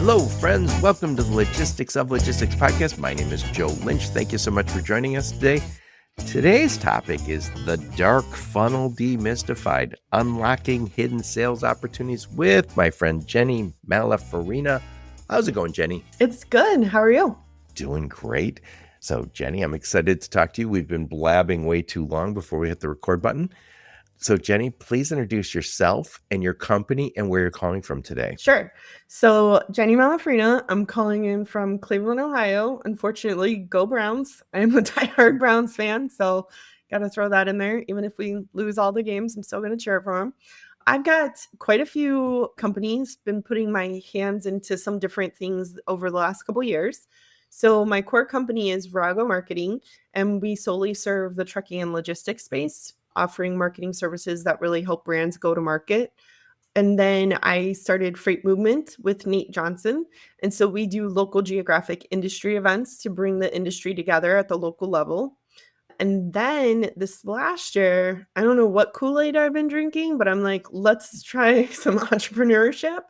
Hello, friends. Welcome to the Logistics of Logistics podcast. My name is Joe Lynch. Thank you so much for joining us today. Today's topic is the Dark Funnel Demystified, unlocking hidden sales opportunities with my friend Jennie Malafarina. How's it going, Jennie? It's good. How are you? Doing great. So, Jennie, I'm excited to talk to you. We've been blabbing way too long before we hit the record button. So, Jennie, please introduce yourself and your company and where you're calling from today. Sure. So, Jennie Malafarina, I'm calling in from Cleveland, Ohio. Unfortunately, go Browns. I'm a diehard Browns fan, so got to throw that in there. Even if we lose all the games, I'm still going to cheer for them. I've got quite a few companies, been putting my hands into some different things over the last couple of years. So my core company is Virago Marketing, and we solely serve the trucking and logistics space, offering marketing services that really help brands go to market. And then I started Freight Movement with Nate Johnson. And so we do local geographic industry events to bring the industry together at the local level. And then this last year, I don't know what Kool-Aid I've been drinking, but I'm like, let's try some entrepreneurship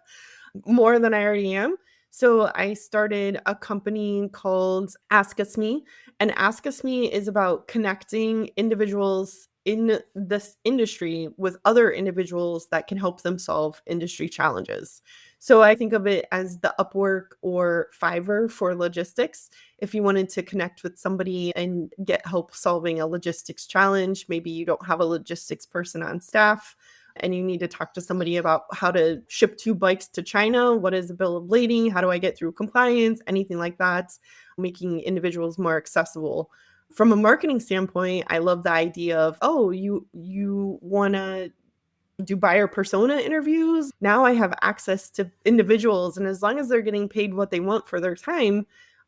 more than I already am. So I started a company called Ask Us Me. And Ask Us Me is about connecting individuals in this industry with other individuals that can help them solve industry challenges. So I think of it as the Upwork or Fiverr for logistics. If you wanted to connect with somebody and get help solving a logistics challenge, maybe you don't have a logistics person on staff and you need to talk to somebody about how to ship 2 bikes to China. What is the bill of lading? How do I get through compliance? Anything like that, making individuals more accessible. From a marketing standpoint, I love the idea of, oh, you want to do buyer persona interviews. Now I have access to individuals, and as long as they're getting paid what they want for their time,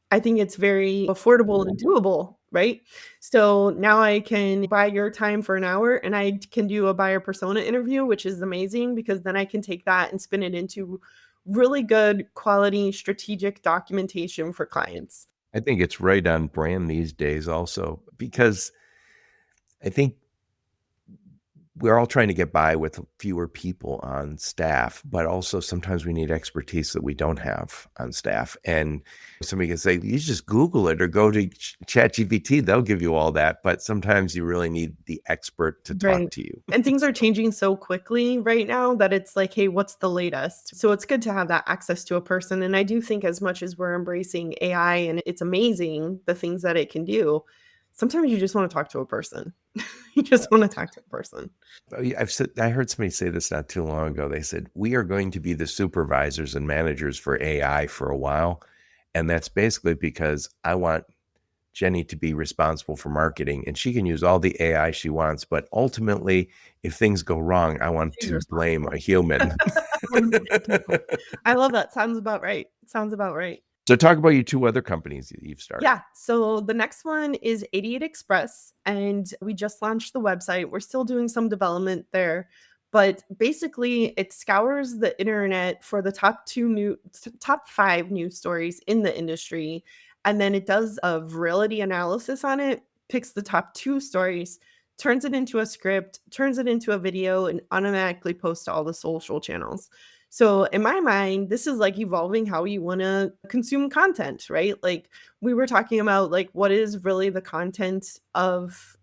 I think it's very affordable and doable, right? So now I can buy your time for an hour and I can do a buyer persona interview, which is amazing because then I can take that and spin it into really good quality strategic documentation for clients. I think it's right on brand these days also, because I think we're all trying to get by with fewer people on staff, but also sometimes we need expertise that we don't have on staff. And somebody can say, you just Google it or go to ChatGPT, they'll give you all that. But sometimes you really need the expert to talk to you. And things are changing so quickly right now that it's like, hey, what's the latest? So it's good to have that access to a person. And I do think as much as we're embracing AI and it's amazing, the things that it can do, sometimes you just want to talk to a person. You just want to talk to a person. I heard somebody say this not too long ago. They said, we are going to be the supervisors and managers for AI for a while. And that's basically because I want Jennie to be responsible for marketing and she can use all the AI she wants. But ultimately, if things go wrong, I want to blame a human. I love that. Sounds about right. So talk about your 2 other companies that you've started. Yeah. So the next one is 88 Express, and we just launched the website. We're still doing some development there, but basically it scours the internet for the top 5 news stories in the industry. And then it does a virality analysis on it, picks the top 2 stories, turns it into a script, turns it into a video, and automatically posts to all the social channels. So in my mind, this is like evolving how you want to consume content, right? Like we were talking about like what is really the content of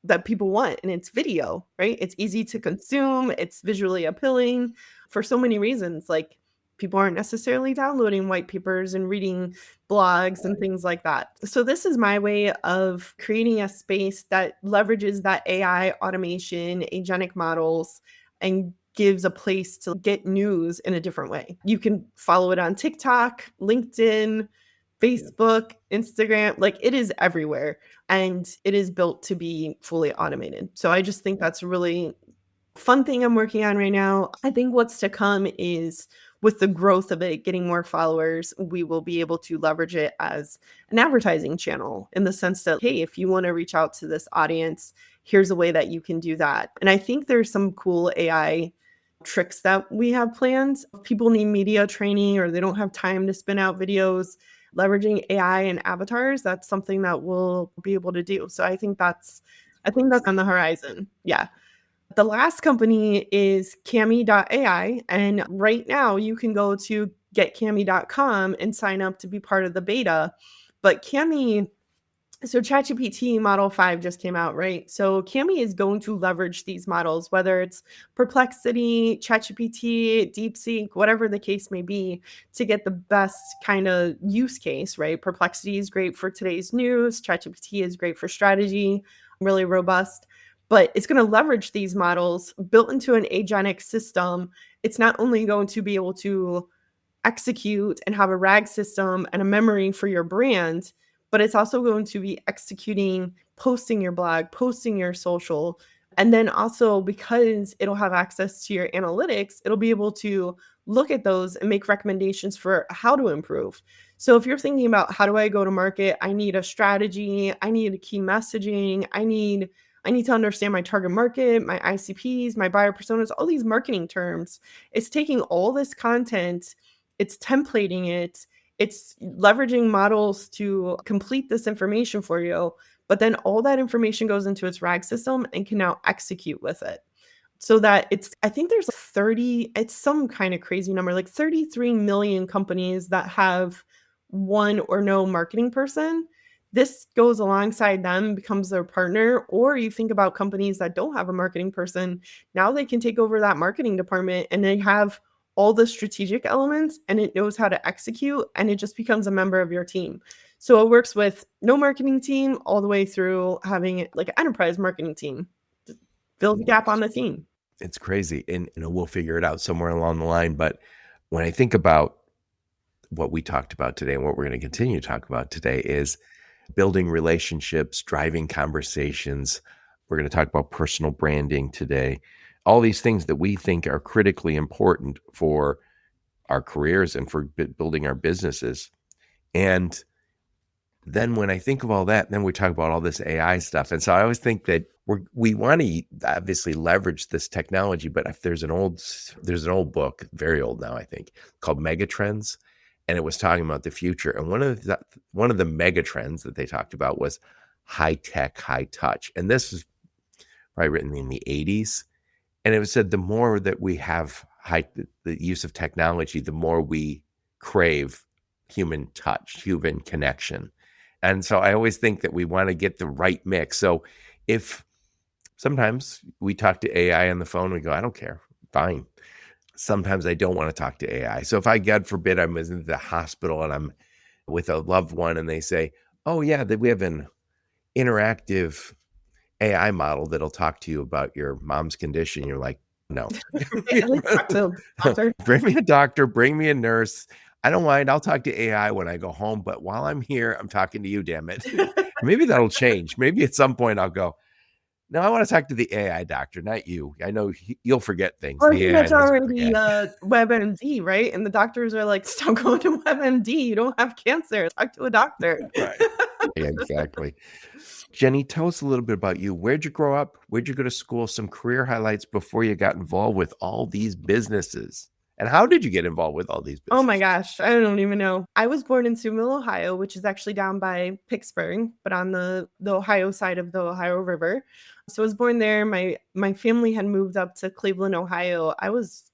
that people want, and it's video, right? It's easy to consume, it's visually appealing for so many reasons. Like people aren't necessarily downloading white papers and reading blogs and things like that. So this is my way of creating a space that leverages that AI automation, agentic models, and gives a place to get news in a different way. You can follow it on TikTok, LinkedIn, Facebook, Instagram, like it is everywhere. And it is built to be fully automated. So I just think that's a really fun thing I'm working on right now. I think what's to come is with the growth of it, getting more followers, we will be able to leverage it as an advertising channel in the sense that, hey, if you want to reach out to this audience, here's a way that you can do that. And I think there's some cool AI tricks that we have planned. If people need media training or they don't have time to spin out videos, leveraging AI and avatars, that's something that we'll be able to do. So I think that's on the horizon. Yeah. The last company is Cami.ai. And right now you can go to getcami.com and sign up to be part of the beta. But Cami, so ChatGPT Model 5 just came out, right? So Cami is going to leverage these models, whether it's Perplexity, ChatGPT, DeepSeek, whatever the case may be, to get the best kind of use case, right? Perplexity is great for today's news. ChatGPT is great for strategy, really robust. But it's going to leverage these models built into an agentic system. It's not only going to be able to execute and have a RAG system and a memory for your brand, but it's also going to be executing, posting your blog, posting your social. And then also, because it'll have access to your analytics, it'll be able to look at those and make recommendations for how to improve. So if you're thinking about how do I go to market, I need a strategy, I need a key messaging, I need to understand my target market, my ICPs, my buyer personas, all these marketing terms. It's taking all this content, it's templating it, it's leveraging models to complete this information for you, but then all that information goes into its RAG system and can now execute with it. So that I think there's 30, it's some kind of crazy number, like 33 million companies that have one or no marketing person. This goes alongside them, becomes their partner. Or you think about companies that don't have a marketing person, now they can take over that marketing department and they have all the strategic elements and it knows how to execute and it just becomes a member of your team. So it works with no marketing team all the way through having like an enterprise marketing team. Fill the gap on the team. It's crazy. And we'll figure it out somewhere along the line. But when I think about what we talked about today and what we're going to continue to talk about today is building relationships, driving conversations. We're going to talk about personal branding today. All these things that we think are critically important for our careers and for building our businesses. And then when I think of all that, then we talk about all this AI stuff. And so I always think that we want to obviously leverage this technology, but if there's an old book, very old now, I think, called Megatrends, and it was talking about the future. And one of the mega trends that they talked about was high tech, high touch. And this was probably written in the 80s. And it was said the more that we have the use of technology, the more we crave human touch, human connection. And so I always think that we want to get the right mix. So if sometimes we talk to AI on the phone, we go, I don't care, fine. Sometimes I don't want to talk to AI. So if I, God forbid, I'm in the hospital and I'm with a loved one and they say, oh yeah, that we have an interactive AI model that'll talk to you about your mom's condition. You're like, no. Bring me a doctor, bring me a nurse. I don't mind. I'll talk to AI when I go home. But while I'm here, I'm talking to you, damn it. Maybe that'll change. Maybe at some point I'll go, no, I want to talk to the AI doctor, not you. I know you'll forget things. Well, I think that's already WebMD, right? And the doctors are like, stop going to WebMD. You don't have cancer. Talk to a doctor. Right. Yeah, exactly. Jennie, tell us a little bit about you. Where'd you grow up? Where'd you go to school? Some career highlights before you got involved with all these businesses. And how did you get involved with all these businesses? Oh my gosh, I don't even know. I was born in Sewell, Ohio, which is actually down by Pittsburgh, but on the Ohio side of the Ohio River. So I was born there. My family had moved up to Cleveland, Ohio. I was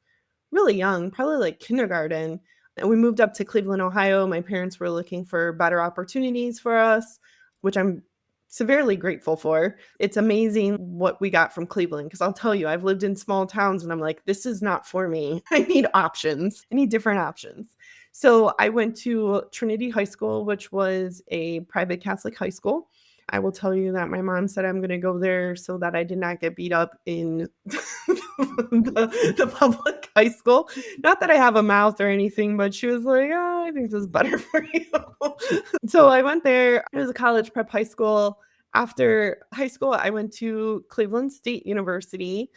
really young, probably like kindergarten. And we moved up to Cleveland, Ohio. My parents were looking for better opportunities for us, which I'm severely grateful for. It's amazing what we got from Cleveland, because I'll tell you, I've lived in small towns and I'm like, this is not for me. I need options. I need different options. So I went to Trinity High School, which was a private Catholic high school. I will tell you that my mom said I'm going to go there so that I did not get beat up in the public high school. Not that I have a mouth or anything, but she was like, oh, I think this is better for you. So I went there. It was a college prep high school. After high school, I went to Cleveland State University.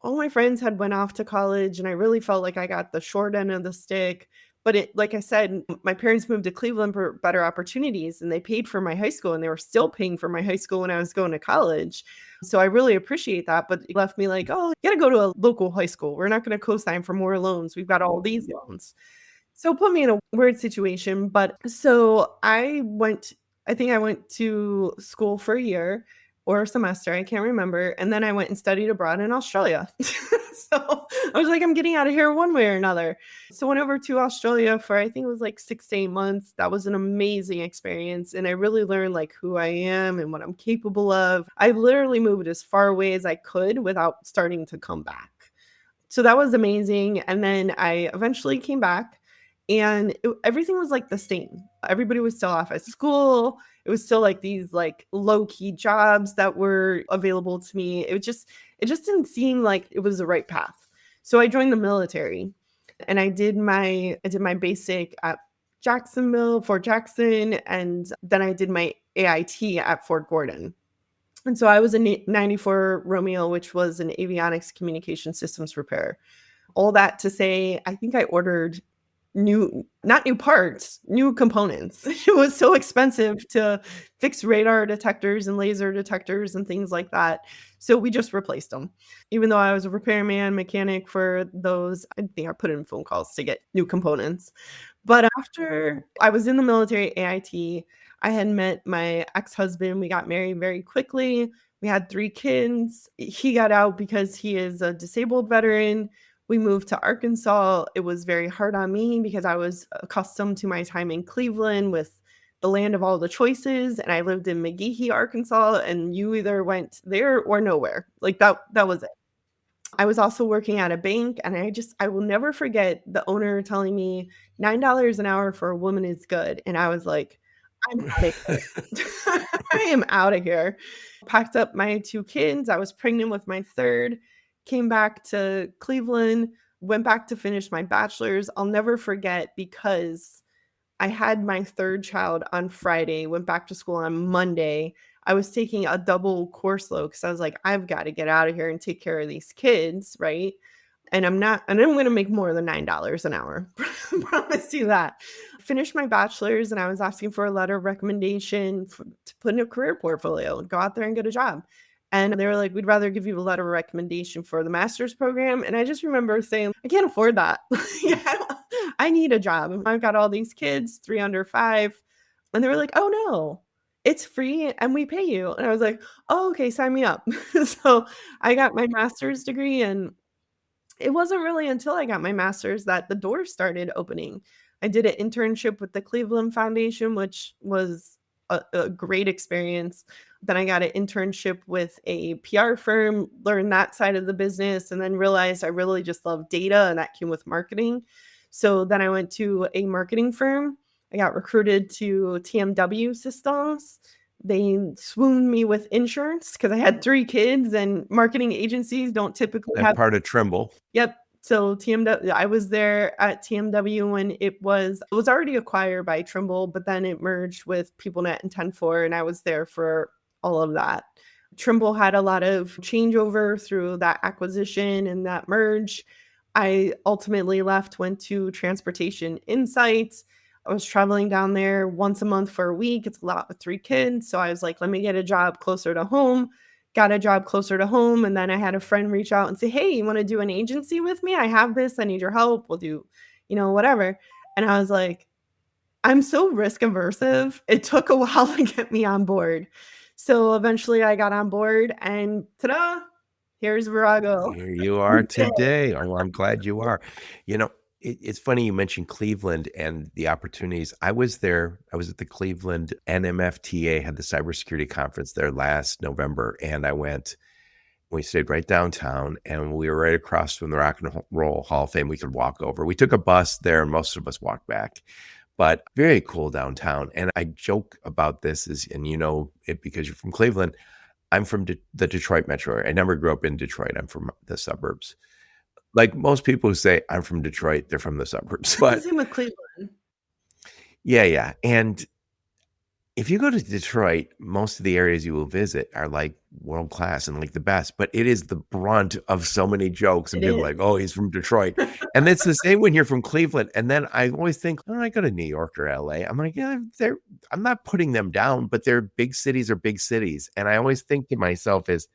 All my friends had went off to college, and I really felt like I got the short end of the stick. But like I said, my parents moved to Cleveland for better opportunities, and they paid for my high school, and they were still paying for my high school when I was going to college. So I really appreciate that. But it left me like, oh, you got to go to a local high school. We're not going to co-sign for more loans. We've got all these loans. So it put me in a weird situation. But so I think I went to school for a year, or a semester. I can't remember. And then I went and studied abroad in Australia. So I was like, I'm getting out of here one way or another. So went over to Australia for, I think it was like 6 to 8 months. That was an amazing experience. And I really learned like who I am and what I'm capable of. I literally moved as far away as I could without starting to come back. So that was amazing. And then I eventually came back and everything was like the same. Everybody was still off at school. It was still like these like low key jobs that were available to me. It just didn't seem like it was the right path. So I joined the military and I did my basic at Fort Jackson, and then I did my AIT at Fort Gordon. And so I was a 94 Romeo, which was an avionics communication systems repair. All that to say, I think I ordered not new parts, new components. It was so expensive to fix radar detectors and laser detectors and things like that. So we just replaced them. Even though I was a repairman, mechanic for those, I think I put in phone calls to get new components. But after I was in the military AIT, I had met my ex-husband. We got married very quickly. We had 3 kids. He got out because he is a disabled veteran. We moved to Arkansas. It was very hard on me because I was accustomed to my time in Cleveland with the land of all the choices, and I lived in McGehee, Arkansas, and you either went there or nowhere. Like that was it. I was also working at a bank, and I will never forget the owner telling me $9 an hour for a woman is good. And I was like, I'm out of here. I am out of here. Packed up my 2 kids. I was pregnant with my third, came back to Cleveland, went back to finish my bachelor's. I'll never forget because I had my third child on Friday, went back to school on Monday. I was taking a double course load because I was like, I've got to get out of here and take care of these kids, right? And I'm going to make more than $9 an hour. Promise you that. Finished my bachelor's and I was asking for a letter of recommendation to put in a career portfolio, go out there and get a job. And they were like, we'd rather give you a letter of recommendation for the master's program. And I just remember saying, I can't afford that. Yeah, I need a job. I've got all these kids, 3 under 5. And they were like, oh no, it's free and we pay you. And I was like, oh, okay, sign me up. So I got my master's degree, and it wasn't really until I got my master's that the doors started opening. I did an internship with the Cleveland Foundation, which was a great experience. Then I got an internship with a PR firm, learned that side of the business, and then realized I really just love data, and that came with marketing. So then I went to a marketing firm. I got recruited to TMW Systems. They swooned me with insurance because I had 3 kids, and marketing agencies don't typically And have. part of Trimble. Yep. So TMW, I was there at TMW when it was already acquired by Trimble, but then it merged with PeopleNet and 10-4, and I was there for all of that. Trimble had a lot of changeover through that acquisition and that merge. I ultimately left, went to Transportation Insights. I was traveling down there once a month for a week. It's a lot with 3 kids. So I was like, let me get a job closer to home. Got a job closer to home. And then I had a friend reach out and say, hey, you want to do an agency with me? I have this. I need your help. We'll do, whatever. And I was like, I'm so risk aversive. It took a while to get me on board. So eventually I got on board, and ta-da, here's Virago. Here you are today. Oh, I'm glad you are. You know, it's funny you mentioned Cleveland and the opportunities. I was there. I was at the Cleveland NMFTA, had the cybersecurity conference there last November, and I went. We stayed right downtown, and we were right across from the Rock and Roll Hall of Fame. We could walk over. We took a bus there, and most of us walked back. But very cool downtown. And I joke about this, and you know it because you're from Cleveland. I'm from the Detroit metro area. I never grew up in Detroit. I'm from the suburbs. Like most people who say I'm from Detroit, they're from the suburbs. But Same with Cleveland. yeah. And if you go to Detroit, most of the areas you will visit are like world class and like the best, but it is the brunt of so many jokes and It people is. like, oh, he's from Detroit. And it's the same when you're from Cleveland. And then I always think, oh, I go to New York or LA. I'm like, yeah, I'm not putting them down, but their big cities are big cities. And I always think to myself is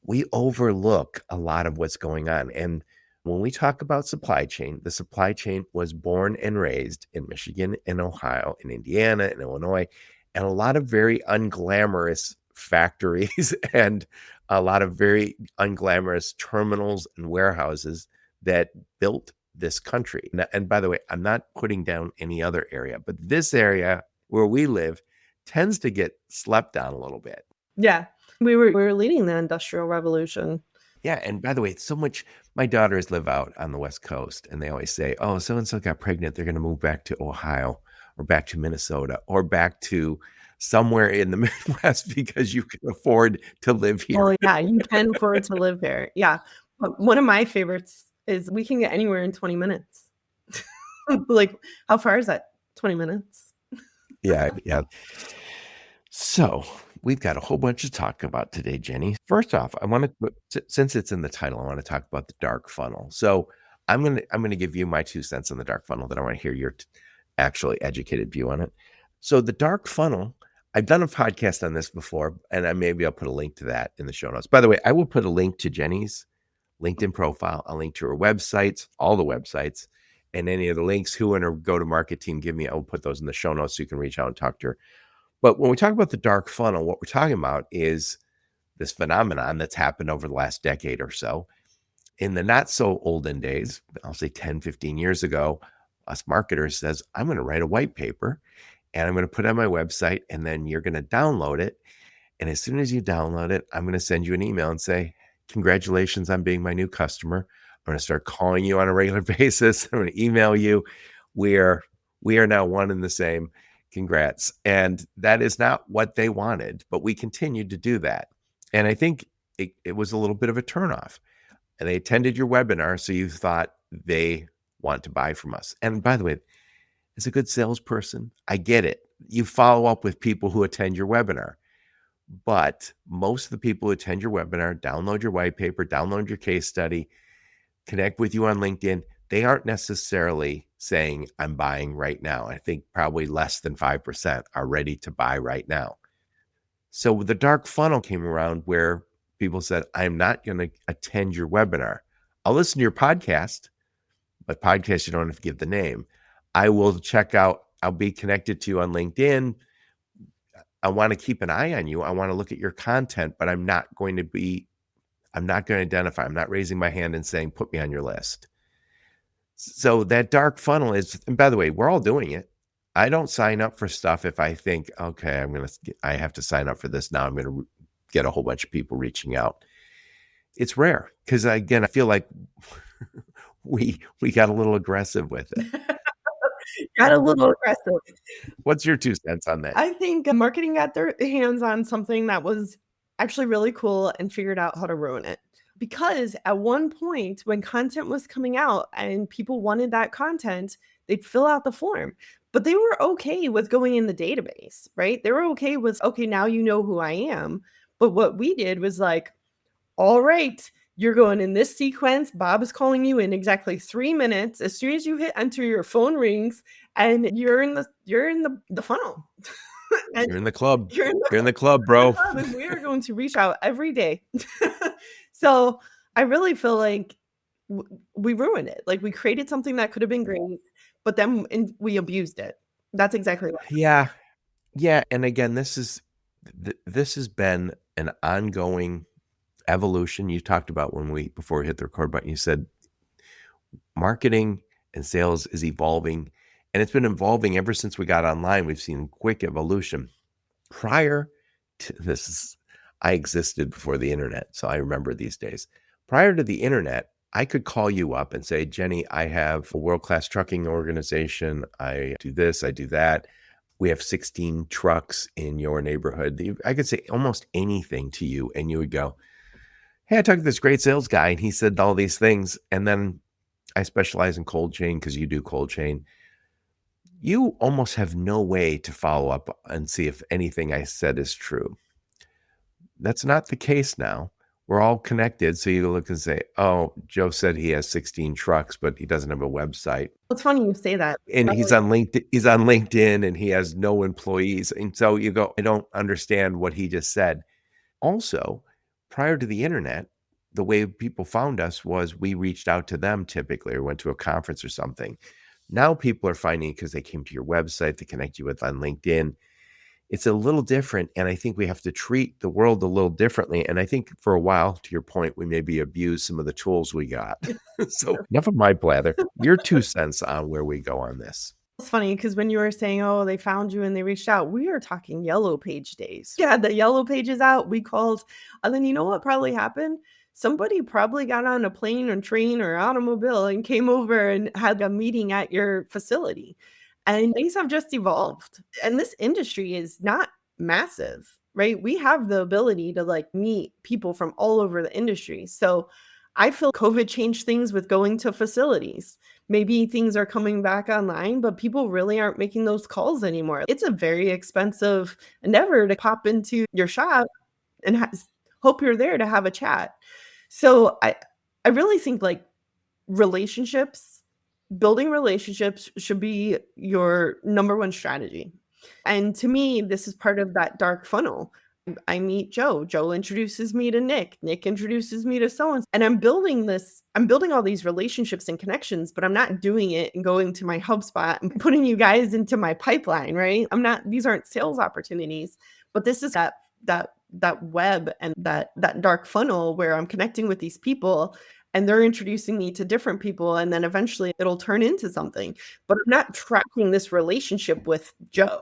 we overlook a lot of what's going on. And when we talk about supply chain, the supply chain was born and raised in Michigan and Ohio, in Indiana and Illinois, and a lot of very unglamorous factories and a lot of very unglamorous terminals and warehouses that built this country. And by the way, I'm not putting down any other area, but this area where we live tends to get slept on a little bit. Yeah. We were leading the Industrial Revolution. Yeah. And by the way, so much, my daughters live out on the West Coast and they always say, oh, so and so got pregnant. They're going to move back to Ohio or back to Minnesota or back to somewhere in the Midwest because you can afford to live here. Oh, yeah. You can afford to live there. Yeah. But one of my favorites is we can get anywhere in 20 minutes. Like, how far is that? 20 minutes? Yeah. Yeah. So we've got a whole bunch to talk about today, Jenny. First off, I want to, since it's in the title, I want to talk about the dark funnel. So I'm gonna give you my 2 cents on the dark funnel. Then I want to hear your actually educated view on it. So the dark funnel, I've done a podcast on this before, and maybe I'll put a link to that in the show notes. By the way, I will put a link to Jenny's LinkedIn profile. I'll link to her websites, all the websites, and any of the links. Who in her go-to-market team give me, I will put those in the show notes so you can reach out and talk to her. But when we talk about the dark funnel, what we're talking about is this phenomenon that's happened over the last decade or so. In the not so olden days, I'll say 10, 15 years ago, us marketers says, I'm going to write a white paper and I'm going to put it on my website and then you're going to download it. And as soon as you download it, I'm going to send you an email and say, congratulations on being my new customer. I'm going to start calling you on a regular basis. I'm going to email you. We are now one and the same. Congrats. And that is not what they wanted, but we continued to do that. And I think it was a little bit of a turnoff. And they attended your webinar, so you thought they want to buy from us. And by the way, as a good salesperson, I get it. You follow up with people who attend your webinar. But most of the people who attend your webinar, download your white paper, download your case study, connect with you on LinkedIn, they aren't necessarily saying, I'm buying right now. I think probably less than 5% are ready to buy right now. So the dark funnel came around where people said, I'm not going to attend your webinar. I'll listen to your podcast, but podcast, you don't have to give the name. I will check out, I'll be connected to you on LinkedIn. I want to keep an eye on you. I want to look at your content, but I'm not going to identify. I'm not raising my hand and saying, put me on your list. So that dark funnel is, and by the way, we're all doing it. I don't sign up for stuff if I think, okay, I have to sign up for this now. I'm going to get a whole bunch of people reaching out. It's rare because, again, I feel like we got a little aggressive with it. Got a little aggressive. What's your 2 cents on that? I think marketing got their hands on something that was actually really cool and figured out how to ruin it. Because at one point when content was coming out and people wanted that content, they'd fill out the form. But they were okay with going in the database, right? They were okay with, okay, now you know who I am. But what we did was like, all right, you're going in this sequence. Bob is calling you in exactly 3 minutes. As soon as you hit enter, your phone rings and you're in the funnel. You're in the club. You're in the club, bro. And we are going to reach out every day. So I really feel like we ruined it. Like we created something that could have been great, but then we abused it. That's exactly right. Yeah. Yeah. And again, this has been an ongoing evolution. You talked about before we hit the record button, you said marketing and sales is evolving, and it's been evolving ever since we got online. We've seen quick evolution. Prior to this, I existed before the internet, so I remember these days. Prior to the internet, I could call you up and say, Jenny, I have a world-class trucking organization. I do this, I do that. We have 16 trucks in your neighborhood. I could say almost anything to you, and you would go, hey, I talked to this great sales guy, and he said all these things. And then I specialize in cold chain because you do cold chain. You almost have no way to follow up and see if anything I said is true. That's not the case now. We're all connected. So you look and say, oh, Joe said he has 16 trucks, but he doesn't have a website. It's funny you say that. And he's on LinkedIn and he has no employees. And so you go, I don't understand what he just said. Also, prior to the internet, the way people found us was we reached out to them typically or went to a conference or something. Now people are finding because they came to your website, they connect you with on LinkedIn. it's a little different. And I think we have to treat the world a little differently. And I think for a while, to your point, we maybe abused some of the tools we got. So enough of my blather. Your 2 cents on where we go on this. It's funny because when you were saying, oh, they found you and they reached out, we are talking yellow page days. Yeah, the yellow pages out, we called. And then you know what probably happened? Somebody probably got on a plane or train or automobile and came over and had a meeting at your facility. And things have just evolved. And this industry is not massive, right? We have the ability to like meet people from all over the industry. So I feel COVID changed things with going to facilities. Maybe things are coming back online, but people really aren't making those calls anymore. It's a very expensive endeavor to pop into your shop and hope you're there to have a chat. So I really think like relationships, building relationships should be your number one strategy. And to me, this is part of that dark funnel. I meet Joe. Joe introduces me to Nick. Nick introduces me to so and I'm building all these relationships and connections, but I'm not doing it and going to my HubSpot and putting you guys into my pipeline, right? These aren't sales opportunities, but this is that web and that dark funnel where I'm connecting with these people and they're introducing me to different people. And then eventually it'll turn into something, but I'm not tracking this relationship with Joe.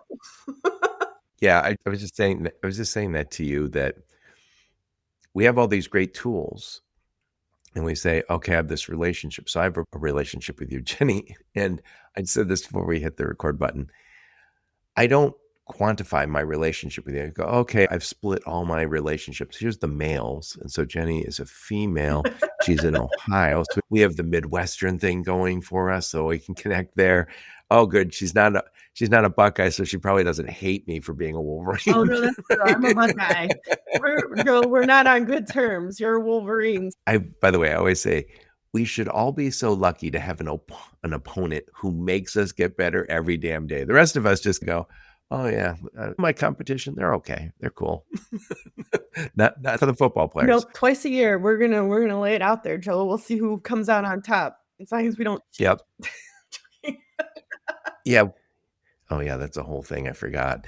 Yeah, I was just saying that to you, that we have all these great tools and we say, okay, I have this relationship. So I have a relationship with you, Jenny. And I said this before we hit the record button. I don't quantify my relationship with you. I go, okay, I've split all my relationships. Here's the males. And so Jenny is a female. She's in Ohio. So we have the Midwestern thing going for us, so we can connect there. Oh, good. She's not a Buckeye, so she probably doesn't hate me for being a Wolverine. Oh, no, that's true. I'm a Buckeye. We're not on good terms. You're Wolverines. By the way, I always say, we should all be so lucky to have an opponent who makes us get better every damn day. The rest of us just go, oh yeah, my competition, they're okay, they're cool. not for the football players. No, twice a year we're gonna lay it out there, Joe. We'll see who comes out on top. As long as we don't. Yep. Yeah. Oh yeah, that's a whole thing. I forgot.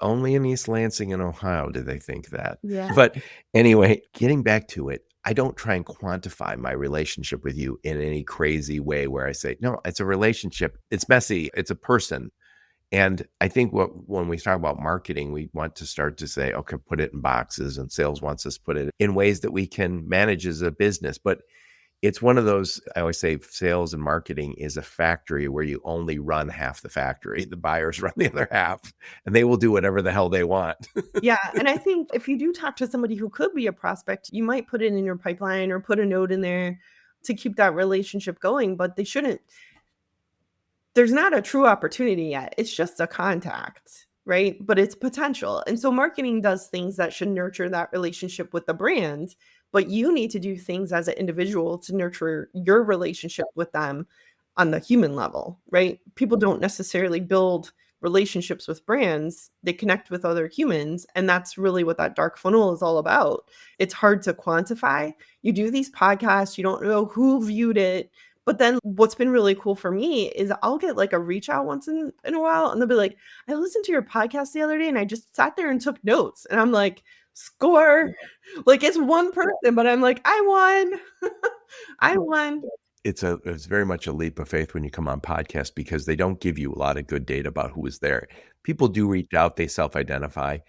Only in East Lansing in Ohio did they think that. Yeah. But anyway, getting back to it, I don't try and quantify my relationship with you in any crazy way where I say, no, it's a relationship. It's messy. It's a person. And I think when we talk about marketing, we want to start to say, okay, put it in boxes, and sales wants us to put it in ways that we can manage as a business. But it's one of those, I always say sales and marketing is a factory where you only run half the factory. The buyers run the other half, and they will do whatever the hell they want. Yeah. And I think if you do talk to somebody who could be a prospect, you might put it in your pipeline or put a note in there to keep that relationship going, but they shouldn't. There's not a true opportunity yet. It's just a contact, right? But it's potential. And so marketing does things that should nurture that relationship with the brand, but you need to do things as an individual to nurture your relationship with them on the human level, right? People don't necessarily build relationships with brands. They connect with other humans. And that's really what that dark funnel is all about. It's hard to quantify. You do these podcasts, you don't know who viewed it. But then what's been really cool for me is I'll get like a reach out once in a while, and they'll be like, I listened to your podcast the other day and I just sat there and took notes. And I'm like, score. Like it's one person, but I'm like, I won. I won. It's very much a leap of faith when you come on podcast, because they don't give you a lot of good data about who was there. People do reach out, they self-identify.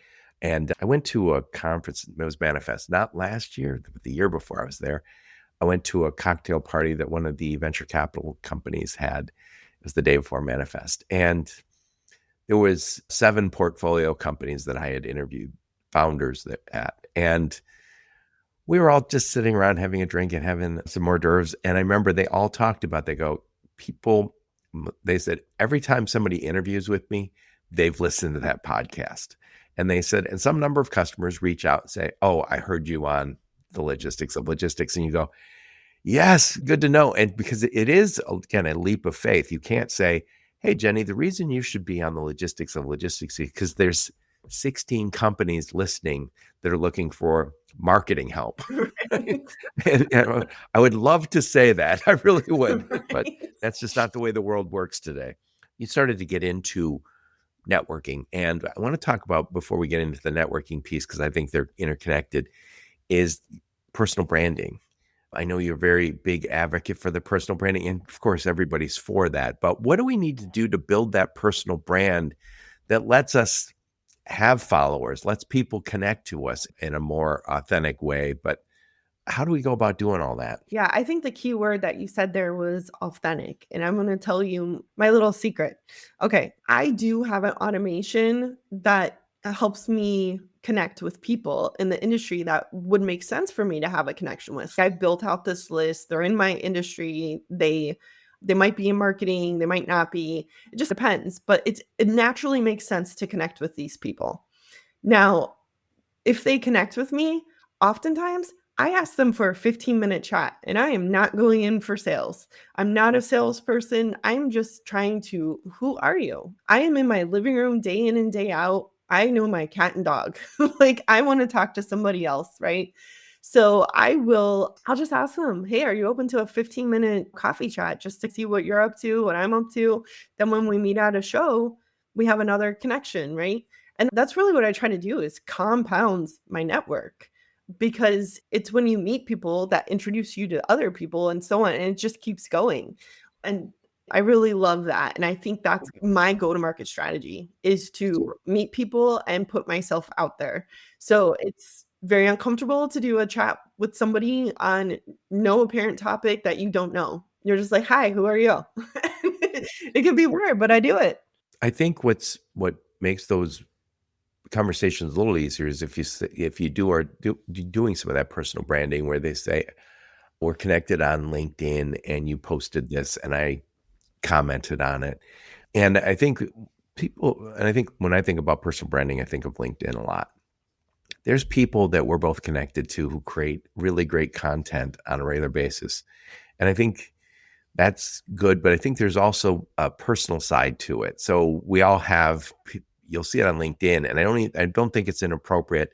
And I went to a conference, it was Manifest, not last year, but the year before I was there. I went to a cocktail party that one of the venture capital companies had. It was the day before Manifest. And there was 7 portfolio companies that I had interviewed founders at. And we were all just sitting around having a drink and having some hors d'oeuvres. And I remember they all talked about, they said, every time somebody interviews with me, they've listened to that podcast. And they said, and some number of customers reach out and say, oh, I heard you on the Logistics of Logistics. And you go, yes, good to know. And because it is, again, a leap of faith. You can't say, hey, Jenny, the reason you should be on the Logistics of Logistics is because there's 16 companies listening that are looking for marketing help. Right. And I would love to say that. I really would. Right. But that's just not the way the world works today. You started to get into networking. And I want to talk about, before we get into the networking piece, because I think they're interconnected, is personal branding. I know you're a very big advocate for the personal branding, and of course, everybody's for that. But what do we need to do to build that personal brand that lets us have followers, lets people connect to us in a more authentic way? But how do we go about doing all that? Yeah, I think the key word that you said there was authentic. And I'm going to tell you my little secret. Okay, I do have an automation that helps me connect with people in the industry that would make sense for me to have a connection with. I've built out this list. They're in my industry. They might be in marketing, they might not be. It just depends, but it naturally makes sense to connect with these people. Now, if they connect with me, oftentimes I ask them for a 15-minute chat, and I am not going in for sales. I'm not a salesperson. I'm just trying to, who are you? I am in my living room day in and day out. I know my cat and dog. Like, I want to talk to somebody else, right? So I'll just ask them, hey, are you open to a 15-minute coffee chat just to see what you're up to, what I'm up to? Then when we meet at a show, we have another connection, right? And that's really what I try to do, is compounds my network, because it's when you meet people that introduce you to other people and so on, and it just keeps going. And I really love that. And I think that's my go-to-market strategy, is to meet people and put myself out there. So it's very uncomfortable to do a chat with somebody on no apparent topic that you don't know. You're just like, hi, who are you? It can be weird, but I do it. I think what makes those conversations a little easier is if you doing some of that personal branding, where they say, we're connected on LinkedIn and you posted this and I commented on it. And I think when I think about personal branding, I think of LinkedIn a lot. There's people that we're both connected to who create really great content on a regular basis. And I think that's good, but I think there's also a personal side to it. So we all have, you'll see it on LinkedIn, and I don't think it's inappropriate.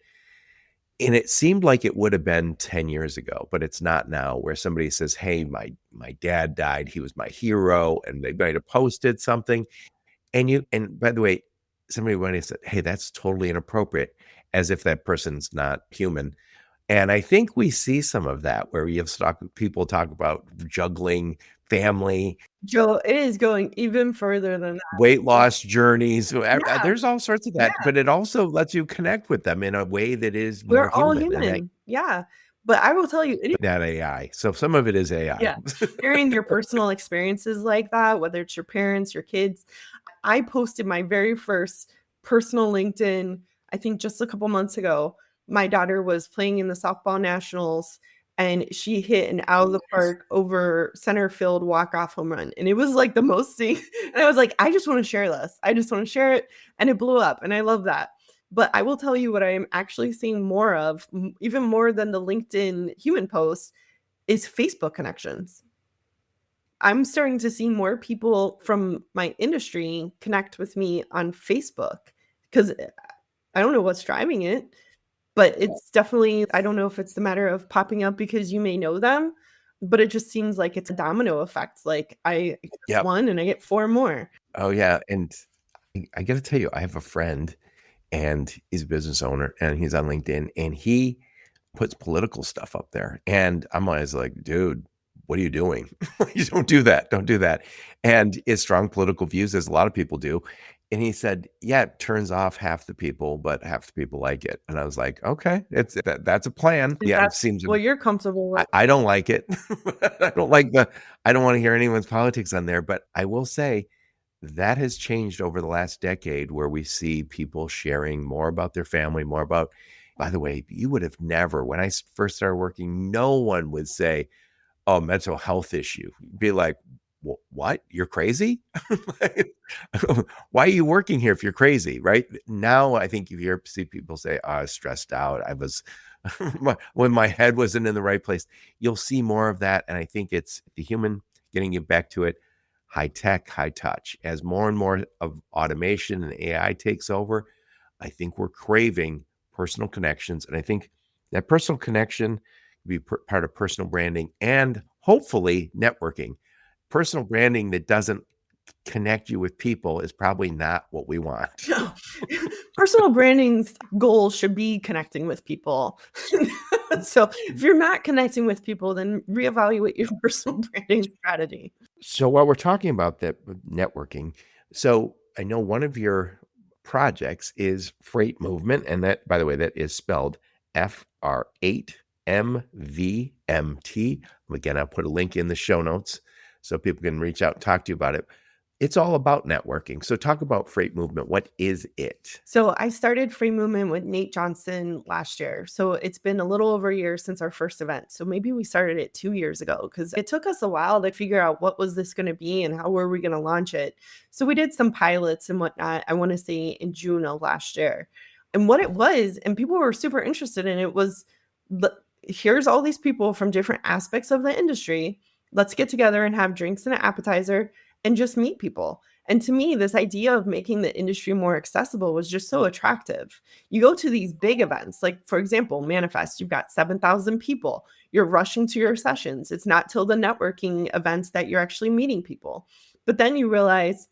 And it seemed like it would have been 10 years ago, but it's not now, where somebody says, hey, my dad died. He was my hero. And they might have posted something. And by the way, somebody went and said, hey, that's totally inappropriate, as if that person's not human. And I think we see some of that, where you have people talk about juggling family, Joe, it is going even further than that. weight loss journeys. Yeah, There's all sorts of that, but it also lets you connect with them in a way that is more we're all human. And human. Yeah. But I will tell you, that AI. So some of it is AI. yeah, sharing your personal experiences like that, whether it's your parents, your kids. I posted my very first personal LinkedIn, I think just a couple months ago. My daughter was playing in the softball nationals, and she hit an out of the park over center field walk-off home run. And it was like the most thing. And I was like, I just want to share this. I just want to share it. And it blew up. And I love that. But I will tell you what I am actually seeing more of, even more than the LinkedIn human posts, is Facebook connections. I'm starting to see more people from my industry connect with me on Facebook, because I don't know what's driving it, but it's definitely, I don't know if it's the matter of popping up because you may know them, but it just seems like it's a domino effect. Like, I get Yep. one and I get four more. Oh yeah. And I got to tell you, I have a friend, and he's a business owner, and he's on LinkedIn, and he puts political stuff up there. And I'm always like, dude, what are you doing? You don't do that. Don't do that. And it's strong political views, as a lot of people do. And he said, yeah, it turns off half the people, but half the people like it. And I was like, okay, that's a plan. Is Yeah, that it seems. what you're comfortable with? I don't like it. I don't want to hear anyone's politics on there. But I will say that has changed over the last decade, where we see people sharing more about their family, more about, by the way, you would have never, when I first started working, no one would say, oh, mental health issue. You'd be like, what? You're crazy? Why are you working here if you're crazy? Right now, I think you see people say, oh, I was stressed out. I was, when my head wasn't in the right place. You'll see more of that. And I think it's the human, getting you back to it, high tech, high touch. As more and more of automation and AI takes over, I think we're craving personal connections. And I think that personal connection be part of personal branding and hopefully networking. Personal branding that doesn't connect you with people is probably not what we want. No. Personal branding's goal should be connecting with people. So if you're not connecting with people, then reevaluate your personal branding strategy. So while we're talking about that networking, so I know one of your projects is freight movement, and that, by the way, that is spelled FR8MVMT. Again, I'll put a link in the show notes so people can reach out and talk to you about it. It's all about networking. So talk about freight movement. What is it? So I started Free Movement with Nate Johnson last year. So it's been a little over a year since our first event. So maybe we started it 2 years ago because it took us a while to figure out what was this going to be and how were we going to launch it. So we did some pilots and whatnot, I want to say in June of last year. And what it was, and people were super interested in it, was here's all these people from different aspects of the industry. Let's get together and have drinks and an appetizer and just meet people. And to me, this idea of making the industry more accessible was just so attractive. You go to these big events, like for example, Manifest, you've got 7,000 people. You're rushing to your sessions. It's not till the networking events that you're actually meeting people. But then you realize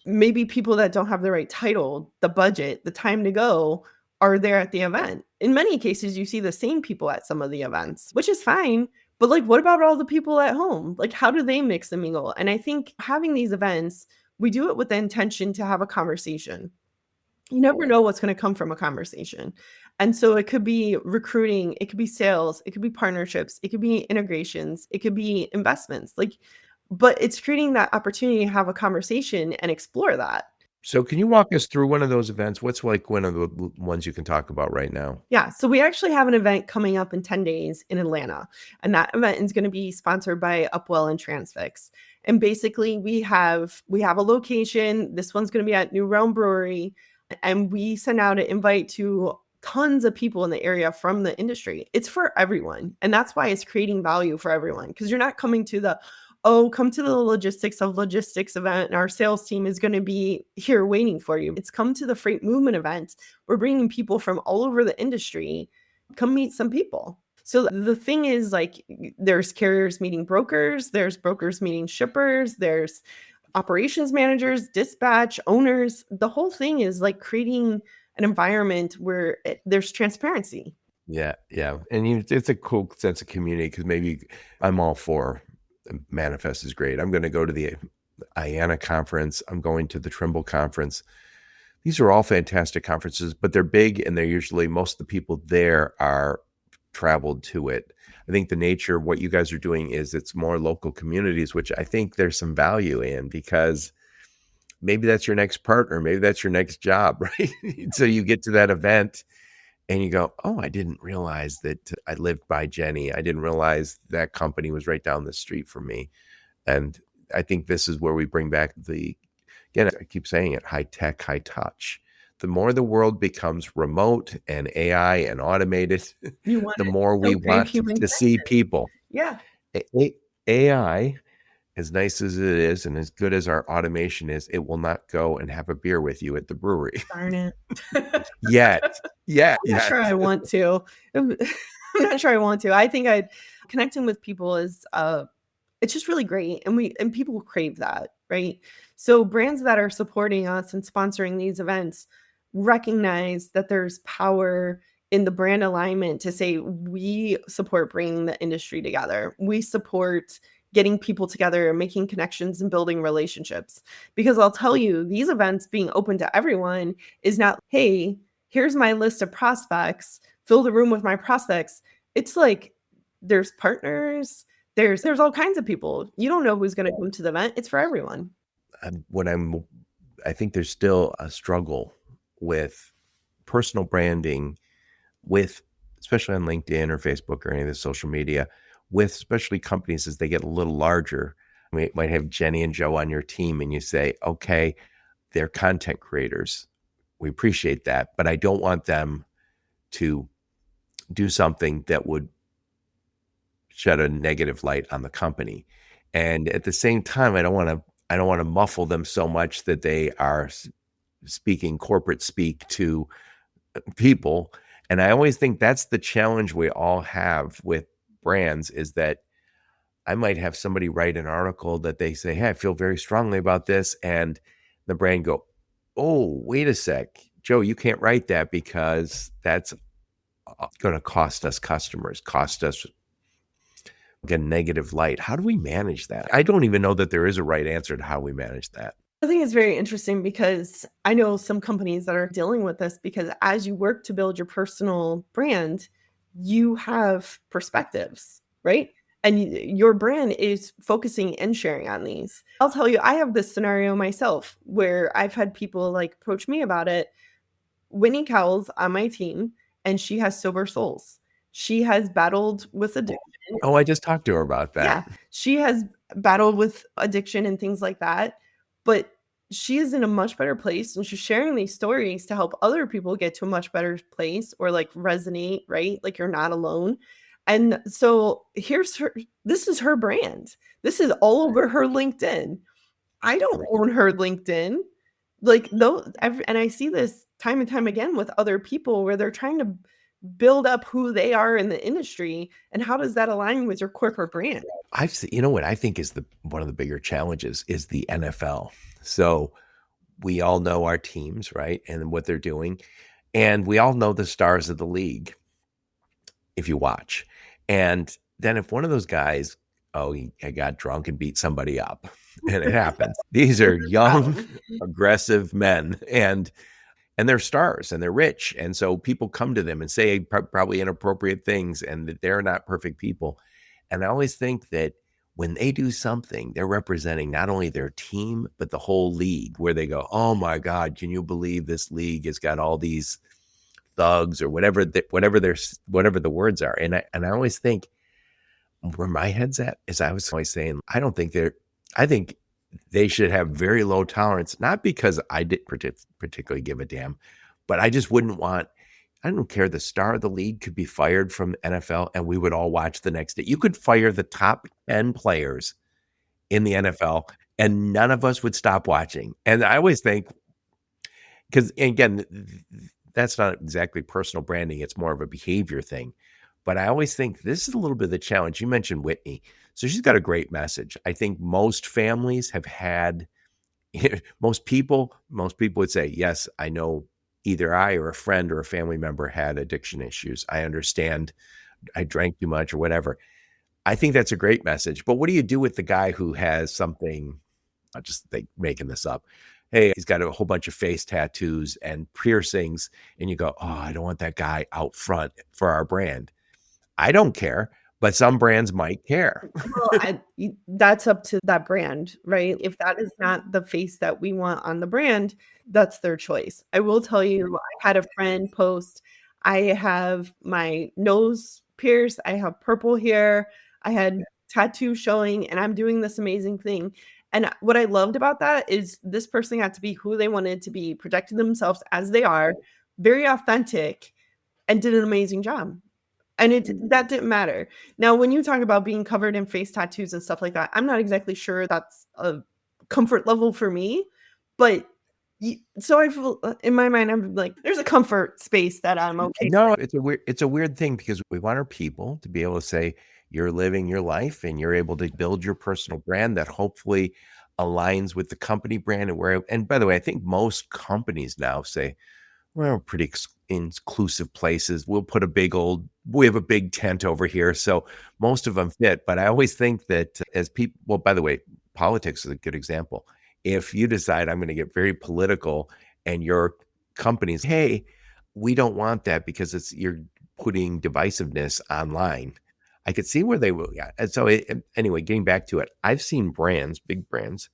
maybe people that don't have the right title, the budget, the time to go are there at the event. In many cases, you see the same people at some of the events, which is fine. But like, what about all the people at home? Like, how do they mix and mingle? And I think having these events, we do it with the intention to have a conversation. You never know what's going to come from a conversation. And so it could be recruiting, it could be sales, it could be partnerships, it could be integrations, it could be investments. Like, but it's creating that opportunity to have a conversation and explore that. So can you walk us through one of those events? What's like one of the ones you can talk about right now? Yeah, so we actually have an event coming up in 10 days in Atlanta, and that event is going to be sponsored by Upwell and Transfix. And basically, we have a location. This one's going to be at New Realm Brewery, and we send out an invite to tons of people in the area from the industry. It's for everyone, and that's why it's creating value for everyone, because you're not coming to the come to the logistics of logistics event and our sales team is going to be here waiting for you. It's come to the freight movement event. We're bringing people from all over the industry. Come meet some people. So the thing is, like, there's carriers meeting brokers, there's brokers meeting shippers, there's operations managers, dispatch owners. The whole thing is like creating an environment where there's transparency. Yeah. And it's a cool sense of community because maybe I'm all for Manifest is great. I'm going to go to the IANA conference. I'm going to the Trimble conference. These are all fantastic conferences, but they're big and they're usually, most of the people there are traveled to it. I think the nature of what you guys are doing is it's more local communities, which I think there's some value in because maybe that's your next partner. Maybe that's your next job, right? So you get to that event and you go, oh, I didn't realize that I lived by Jenny. I didn't realize that company was right down the street from me. And I think this is where we bring back again, I keep saying it, high tech, high touch. The more the world becomes remote and AI and automated, the more we want to see people. Yeah. AI, as nice as it is and as good as our automation is, it will not go and have a beer with you at the brewery. Darn it. Yet. I'm not sure I want to. I'm not sure I want to. I think connecting with people is it's just really great. And people crave that, right? So brands that are supporting us and sponsoring these events recognize that there's power in the brand alignment to say, we support bringing the industry together. We support getting people together and making connections and building relationships. Because I'll tell you, these events being open to everyone is not, hey, here's my list of prospects, fill the room with my prospects. It's like there's partners, there's all kinds of people. You don't know who's going to come to the event. It's for everyone. I think there's still a struggle with personal branding, especially on LinkedIn or Facebook or any of the social media, with especially companies as they get a little larger. We might have Jenny and Joe on your team and you say, okay, they're content creators. We appreciate that, but I don't want them to do something that would shed a negative light on the company. And at the same time, I don't want to muffle them so much that they are speaking corporate speak to people. And I always think that's the challenge we all have with brands is that I might have somebody write an article that they say, hey, I feel very strongly about this. And the brand go, oh, wait a sec, Joe, you can't write that because that's going to cost us customers, cost us a negative light. How do we manage that? I don't even know that there is a right answer to how we manage that. I think it's very interesting because I know some companies that are dealing with this because as you work to build your personal brand, you have perspectives, right? And your brand is focusing and sharing on these. I'll tell you, I have this scenario myself where I've had people like approach me about it. Whitney Cowell's on my team and she has sober souls. She has battled with addiction. Oh, I just talked to her about Yeah, that. she has battled with addiction and things like that, but she is in a much better place, and she's sharing these stories to help other people get to a much better place or, like, resonate, right? Like, you're not alone, and so here's her this is her brand. This is all over her LinkedIn. I don't own her LinkedIn. Like, though and I see this time and time again with other people where they're trying to build up who they are in the industry, and how does that align with your corporate brand? I've seen, you know what I think is one of the bigger challenges is the NFL. So we all know our teams, right? And what they're doing. And we all know the stars of the league if you watch. And then if one of those guys, oh, he got drunk and beat somebody up, and it happens. These are young, aggressive men, and they're stars and they're rich. And so people come to them and say probably inappropriate things and that they're not perfect people. And I always think that when they do something, they're representing not only their team, but the whole league, where they go, oh my God, can you believe this league has got all these thugs or whatever the words are. And I always think where my head's at is I was always saying, I think they should have very low tolerance, not because I didn't particularly give a damn, but I just wouldn't want, I don't care. The star of the league could be fired from NFL and we would all watch the next day. You could fire the top 10 players in the NFL and none of us would stop watching. And I always think, because again, that's not exactly personal branding. It's more of a behavior thing. But I always think this is a little bit of the challenge. You mentioned Whitney. So she's got a great message. I think most families have had, most people would say, yes, I know either I or a friend or a family member had addiction issues. I understand I drank too much or whatever. I think that's a great message. But what do you do with the guy who has something, I'm just making this up. Hey, he's got a whole bunch of face tattoos and piercings. And you go, oh, I don't want that guy out front for our brand. I don't care, but some brands might care. Well, that's up to that brand, right? If that is not the face that we want on the brand, that's their choice. I will tell you, I had a friend post, I have my nose pierced, I have purple hair, I had tattoo showing, and I'm doing this amazing thing. And what I loved about that is this person got to be who they wanted to be, protected themselves as they are, very authentic, and did an amazing job. And that didn't matter. Now, when you talk about being covered in face tattoos and stuff like that, I'm not exactly sure that's a comfort level for me, but so I feel in my mind, I'm like, there's a comfort space that I'm okay. No, it's a weird thing because we want our people to be able to say you're living your life and you're able to build your personal brand that hopefully aligns with the company brand and by the way, I think most companies now say, we're pretty inclusive places. We have a big tent over here. So most of them fit. But I always think that as people, well, by the way, politics is a good example. If you decide I'm going to get very political and your company's, hey, we don't want that because you're putting divisiveness online. I could see where they will. Yeah. And so anyway, getting back to it, I've seen brands, big brands,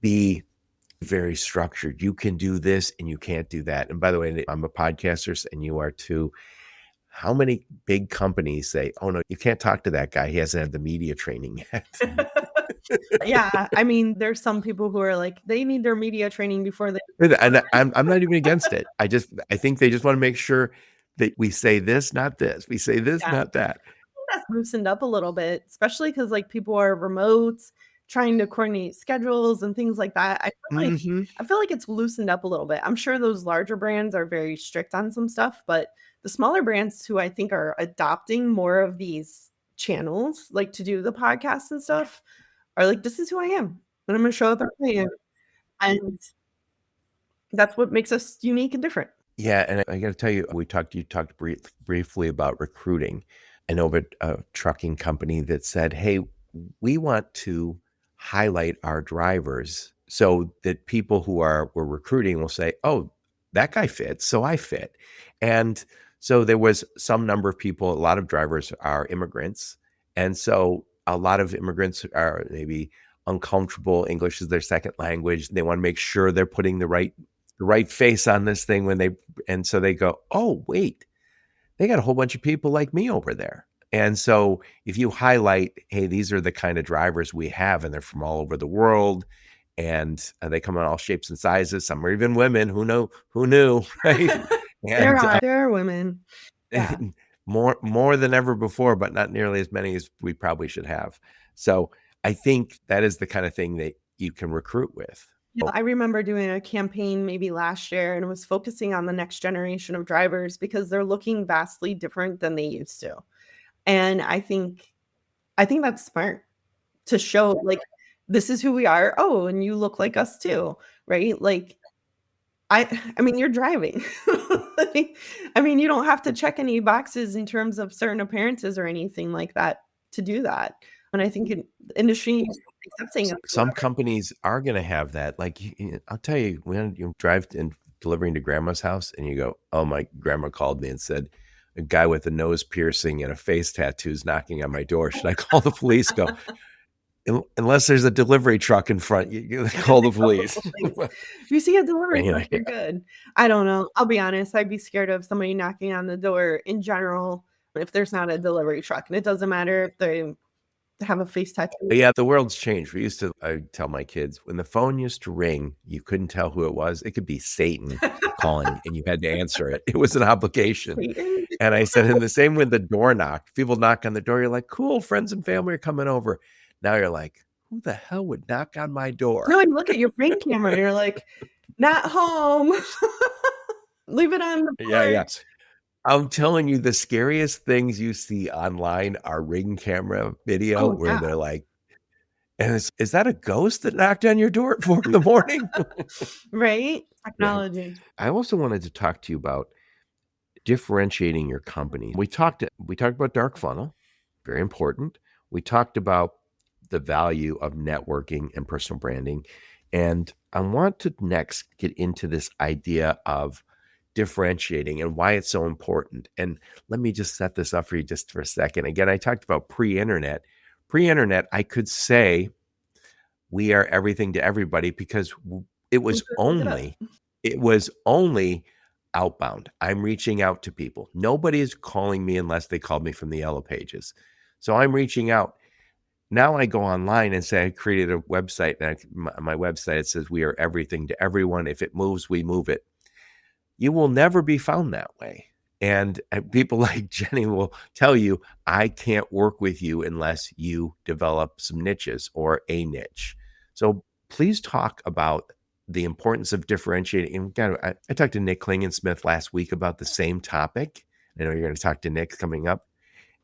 be very structured. You can do this and you can't do that. And by the way, I'm a podcaster and you are too. How many big companies say, oh no, you can't talk to that guy. He hasn't had the media training yet. Yeah. I mean, there's some people who are like, they need their media training before they. And I'm not even against it. I think they just want to make sure that we say this, not this. We say this, Yeah. not that. That's loosened up a little bit, especially because like people are remote, trying to coordinate schedules and things like that. I feel like it's loosened up a little bit. I'm sure those larger brands are very strict on some stuff, but the smaller brands who I think are adopting more of these channels, like to do the podcasts and stuff, are like, this is who I am. And I'm going to show up who I am. And that's what makes us unique and different. Yeah, and I got to tell you, you talked briefly about recruiting. I know of a trucking company that said, "Hey, we want to highlight our drivers so that people who we're recruiting will say, oh, that guy fits, so I fit." And so there was some number of people, a lot of drivers are immigrants, and so a lot of immigrants are maybe uncomfortable. English is their second language. They want to make sure they're putting the right face on this thing and so they go, oh, wait, they got a whole bunch of people like me over there. And so if you highlight, hey, these are the kind of drivers we have, and they're from all over the world, and they come in all shapes and sizes. Some are even women. Who knew, right? And there are women. Yeah. more than ever before, but not nearly as many as we probably should have. So I think that is the kind of thing that you can recruit with. Yeah, I remember doing a campaign maybe last year, and it was focusing on the next generation of drivers because they're looking vastly different than they used to. And I think that's smart to show, like, this is who we are. Oh, and you look like us too, right? Like, I mean, you're driving. I mean, you don't have to check any boxes in terms of certain appearances or anything like that to do that. And I think in industry accepting some companies are going to have that. Like, I'll tell you, when you drive and delivering to grandma's house and you go, oh, my grandma called me and said, a guy with a nose piercing and a face tattoo is knocking on my door. Should I call the police? Go, unless there's a delivery truck in front, you call the police. If you see a delivery truck, you're good. I don't know. I'll be honest. I'd be scared of somebody knocking on the door in general if there's not a delivery truck. And it doesn't matter if they have a face tattoo. Yeah, the world's changed. I tell my kids, when the phone used to ring, you couldn't tell who it was. It could be Satan calling and you had to answer it. It was an obligation. Satan? And I said, and the same when the door knocked. People knock on the door, you're like, cool, friends and family are coming over. Now you're like, who the hell would knock on my door? No, and look at your ring camera and you're like, not home. Leave it on the porch. Yeah. I'm telling you, the scariest things you see online are ring camera video where they're like, and is that a ghost that knocked on your door at 4 a.m? Right? Technology. Yeah. I also wanted to talk to you about differentiating your company. We talked about Dark Funnel, very important. We talked about the value of networking and personal branding. And I want to next get into this idea of differentiating and why it's so important. And let me just set this up for you just for a second. Again, I talked about pre-internet. Pre-internet, I could say we are everything to everybody because it was only outbound. I'm reaching out to people. Nobody is calling me unless they called me from the Yellow Pages. So I'm reaching out. Now I go online and say I created a website. And on my website, it says we are everything to everyone. If it moves, we move it. You will never be found that way. And people like Jennie will tell you, I can't work with you unless you develop some niches or a niche. So please talk about the importance of differentiating. I talked to Nick Klingensmith last week about the same topic. I know you're going to talk to Nick coming up.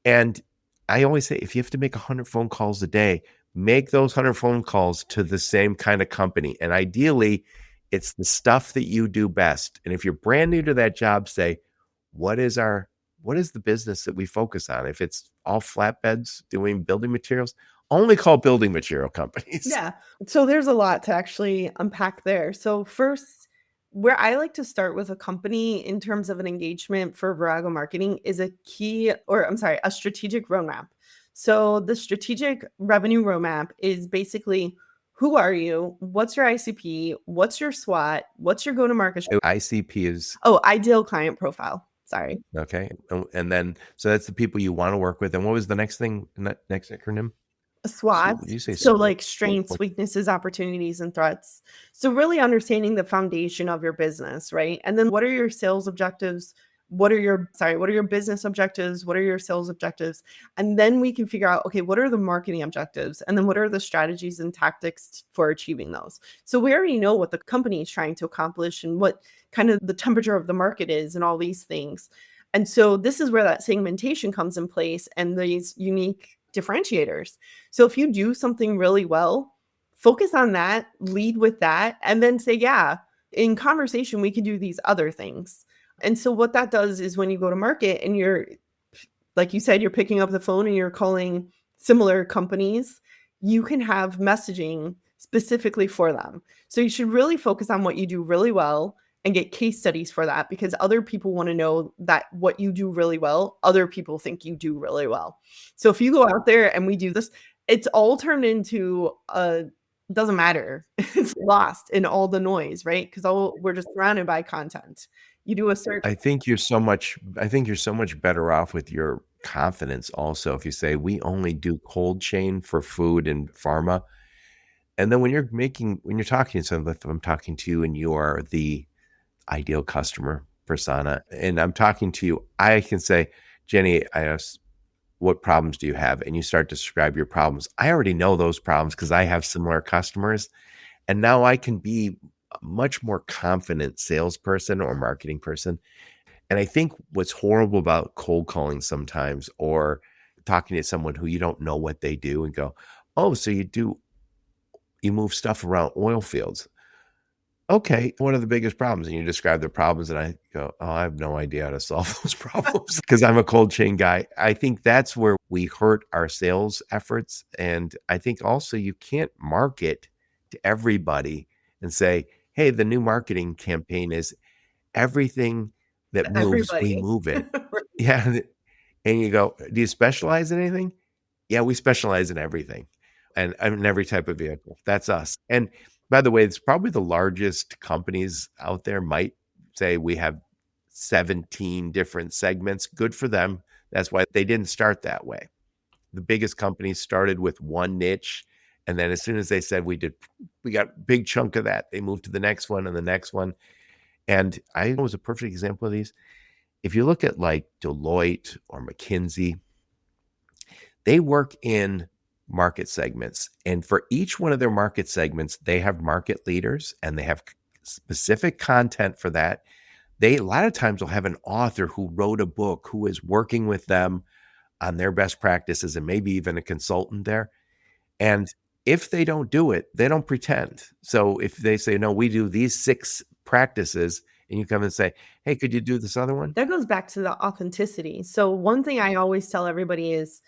And I always say, if you have to make 100 phone calls a day, make those 100 phone calls to the same kind of company. And ideally, it's the stuff that you do best. And if you're brand new to that job, say, what is the business that we focus on? If it's all flatbeds doing building materials, only call building material companies. Yeah. So there's a lot to actually unpack there. So first, where I like to start with a company in terms of an engagement for Virago Marketing is a strategic roadmap. So the strategic revenue roadmap is basically, who are you? What's your ICP? What's your SWOT? What's your go-to-market? ICP is? Ideal client profile. Sorry. Okay. And then, so that's the people you want to work with. And what was the next thing, next acronym? SWOT. So like strengths, weaknesses, opportunities, and threats. So really understanding the foundation of your business, right? And then what are your sales objectives? What are your business objectives? What are your sales objectives? And then we can figure out, okay, what are the marketing objectives? And then what are the strategies and tactics for achieving those? So we already know what the company is trying to accomplish and what kind of the temperature of the market is and all these things. And so this is where that segmentation comes in place and these unique differentiators. So if you do something really well, focus on that, lead with that, and then say, yeah, in conversation, we can do these other things. And so what that does is when you go to market and you're, like you said, you're picking up the phone and you're calling similar companies, you can have messaging specifically for them. So you should really focus on what you do really well and get case studies for that, because other people want to know that what you do really well, other people think you do really well. So if you go out there and we do this, it's all turned into a doesn't matter. It's lost in all the noise, right? Because we're just surrounded by content. You do a search. I think you're so much better off with your confidence also if you say we only do cold chain for food and pharma. And then when you're talking to someone, if I'm talking to you and you are the ideal customer persona and I'm talking to you, I can say, Jenny, I asked, what problems do you have? And you start to describe your problems. I already know those problems because I have similar customers. And now I can be a much more confident salesperson or marketing person. And I think what's horrible about cold calling sometimes or talking to someone who you don't know what they do and go, oh, so you move stuff around oil fields. Okay, what are the biggest problems? And you describe the problems, and I go, oh, I have no idea how to solve those problems because I'm a cold chain guy. I think that's where we hurt our sales efforts. And I think also you can't market to everybody and say, hey, the new marketing campaign is everything that moves, we Everybody. move it. Yeah. And you go, do you specialize in anything? Yeah, we specialize in everything and in every type of vehicle. That's us. And by the way, it's probably the largest companies out there might say we have 17 different segments. Good for them. That's why they didn't start that way. The biggest companies started with one niche. And then as soon as they said we got a big chunk of that, they moved to the next one and the next one. And I was a perfect example of these. If you look at like Deloitte or McKinsey, they work in market segments. And for each one of their market segments, they have market leaders and they have specific content for that. They a lot of times will have an author who wrote a book who is working with them on their best practices and maybe even a consultant there. And if they don't do it, they don't pretend. So if they say, no, we do these 6 practices, and you come and say, hey, could you do this other one? That goes back to the authenticity. So one thing I always tell everybody is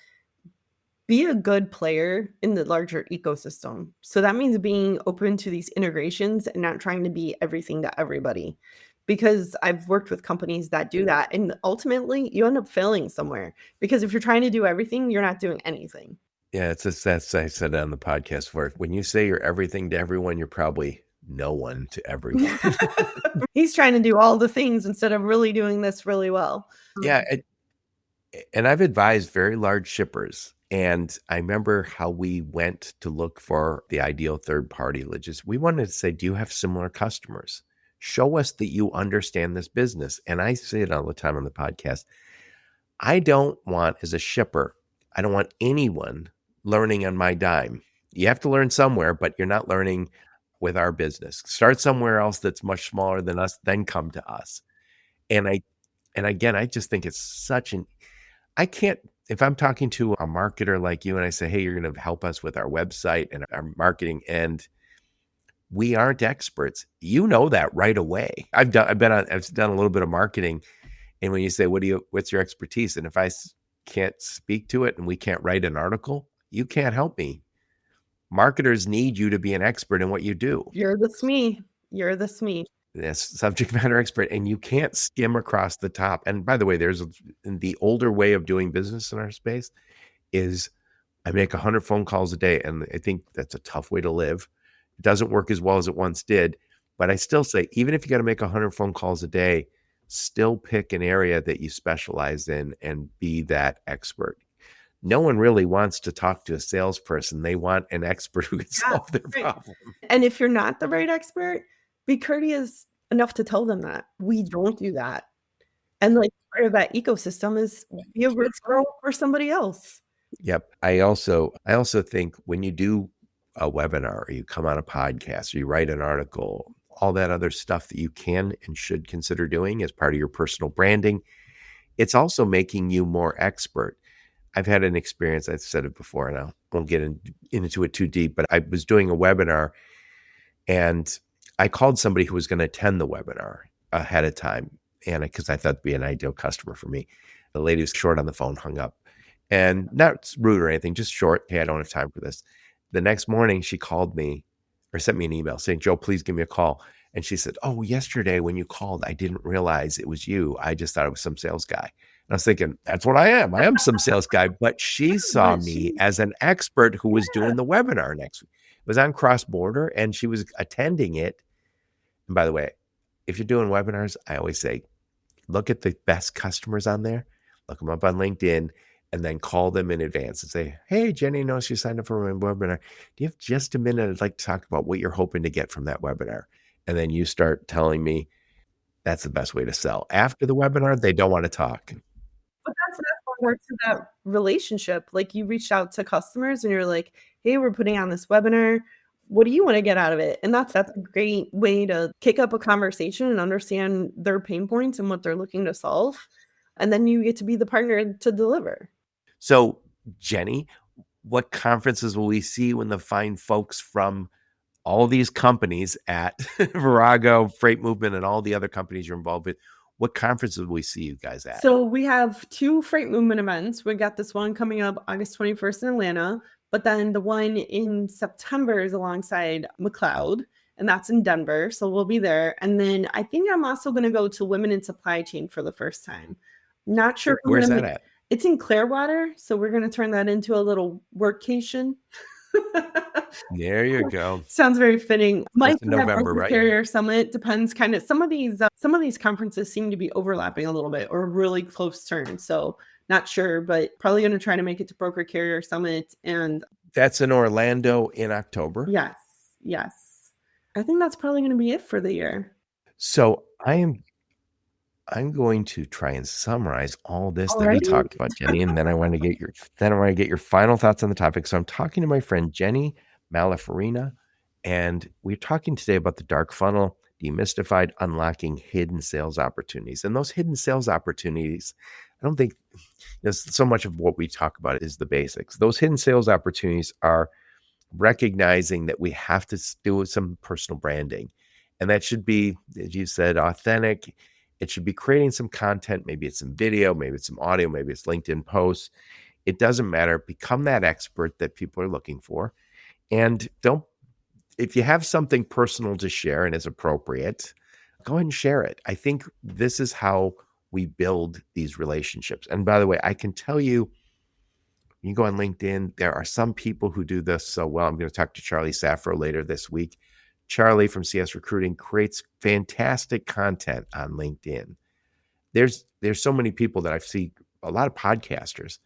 be a good player in the larger ecosystem. So that means being open to these integrations and not trying to be everything to everybody. Because I've worked with companies that do that. And ultimately, you end up failing somewhere. Because if you're trying to do everything, you're not doing anything. Yeah, that's I said on the podcast before. When you say you're everything to everyone, you're probably no one to everyone. He's trying to do all the things instead of really doing this really well. Yeah, and I've advised very large shippers. And I remember how we went to look for the ideal third-party logistics. We wanted to say, do you have similar customers? Show us that you understand this business. And I say it all the time on the podcast. I don't want, as a shipper, I don't want anyone learning on my dime. You have to learn somewhere, but you're not learning with our business. Start somewhere else that's much smaller than us, then come to us. And again, I just think it's such an, I can't, if I'm talking to a marketer like you and I say, hey, you're going to help us with our website and our marketing end, we aren't experts. You know that right away. I've done a little bit of marketing. And when you say, what's your expertise? And if I can't speak to it and we can't write an article, you can't help me. Marketers need you to be an expert in what you do. You're the SME. You're the SME. Yes, subject matter expert, and you can't skim across the top. And by the way, the older way of doing business in our space is I make 100 phone calls a day, and I think that's a tough way to live. It doesn't work as well as it once did, but I still say, even if you got to make 100 phone calls a day, still pick an area that you specialize in and be that expert. No one really wants to talk to a salesperson. They want an expert who can solve their problem. And if you're not the right expert, be courteous enough to tell them that. We don't do that. And like part of that ecosystem is be a risk grower for somebody else. Yep. I also think when you do a webinar or you come on a podcast or you write an article, all that other stuff that you can and should consider doing as part of your personal branding it's also making you more expert. I've had an experience, I've said it before, and I won't get into it too deep, but I was doing a webinar and I called somebody who was going to attend the webinar ahead of time. And because I thought it'd be an ideal customer for me. The lady was short on the phone, hung up, and not rude or anything, just short. Hey, I don't have time for this. The next morning, she called me or sent me an email saying, Joe, please give me a call. And she said, oh, yesterday when you called, I didn't realize it was you. I just thought it was some sales guy. And I was thinking, that's what I am. I am some sales guy. But she saw But me she as an expert who was yeah. doing the webinar next week. It was on cross border and she was attending it. And by the way, if you're doing webinars, I always say, look at the best customers on there, look them up on LinkedIn, and then call them in advance and say, hey, Jenny knows you signed up for my webinar. Do you have just a minute? I'd like to talk about what you're hoping to get from that webinar. And then you start telling me that's the best way to sell. After the webinar, they don't want to talk. But that's what works in that relationship. Like, you reached out to customers and you're like, "Hey, we're putting on this webinar. What do you wanna get out of it?" And that's a great way to kick up a conversation and understand their pain points and what they're looking to solve, and then you get to be the partner to deliver. So, Jenny, what conferences will we see when the fine folks from all these companies at Virago, Freight Movement, and all the other companies you're involved with, what conferences will we see you guys at? So we have 2 freight movement events. We got this one coming up August 21st in Atlanta, but then the one in September is alongside McLeod, and that's in Denver, so we'll be there. And then I think I'm also gonna go to Women in Supply Chain for the first time. Not sure if I'm Where's gonna that ma at? it's in Clearwater, so we're gonna turn that into a little workcation. There you go. Sounds very fitting. Might That's in be at November, Broker right? Carrier Summit, depends kinda some of these conferences seem to be overlapping a little bit or really close turn, so not sure, but probably gonna try to make it to Broker Carrier Summit and That's in Orlando in October. yes, yes. I think that's probably gonna be it for the year. So I'm going to try and summarize all this that we Alrighty. talked about, Jenny, and then I want to get your final thoughts on the topic. So I'm talking to my friend Jennie Malafarina, and we're talking today about the Dark Funnel Demystified, unlocking hidden sales opportunities. And those hidden sales opportunities, I don't think so much of what we talk about is the basics. Those hidden sales opportunities are recognizing that we have to do some personal branding. And that should be, as you said, authentic. It should be creating some content. Maybe it's some video, maybe it's some audio, maybe it's LinkedIn posts. It doesn't matter. Become that expert that people are looking for. And don't, if you have something personal to share and is appropriate, go ahead and share it. I think this is how we build these relationships. And by the way, I can tell you, you go on LinkedIn, there are some people who do this so well. I'm going to talk to Charlie Safro later this week. Charlie from CS Recruiting creates fantastic content on LinkedIn. There's so many people that I've seen, a lot of podcasters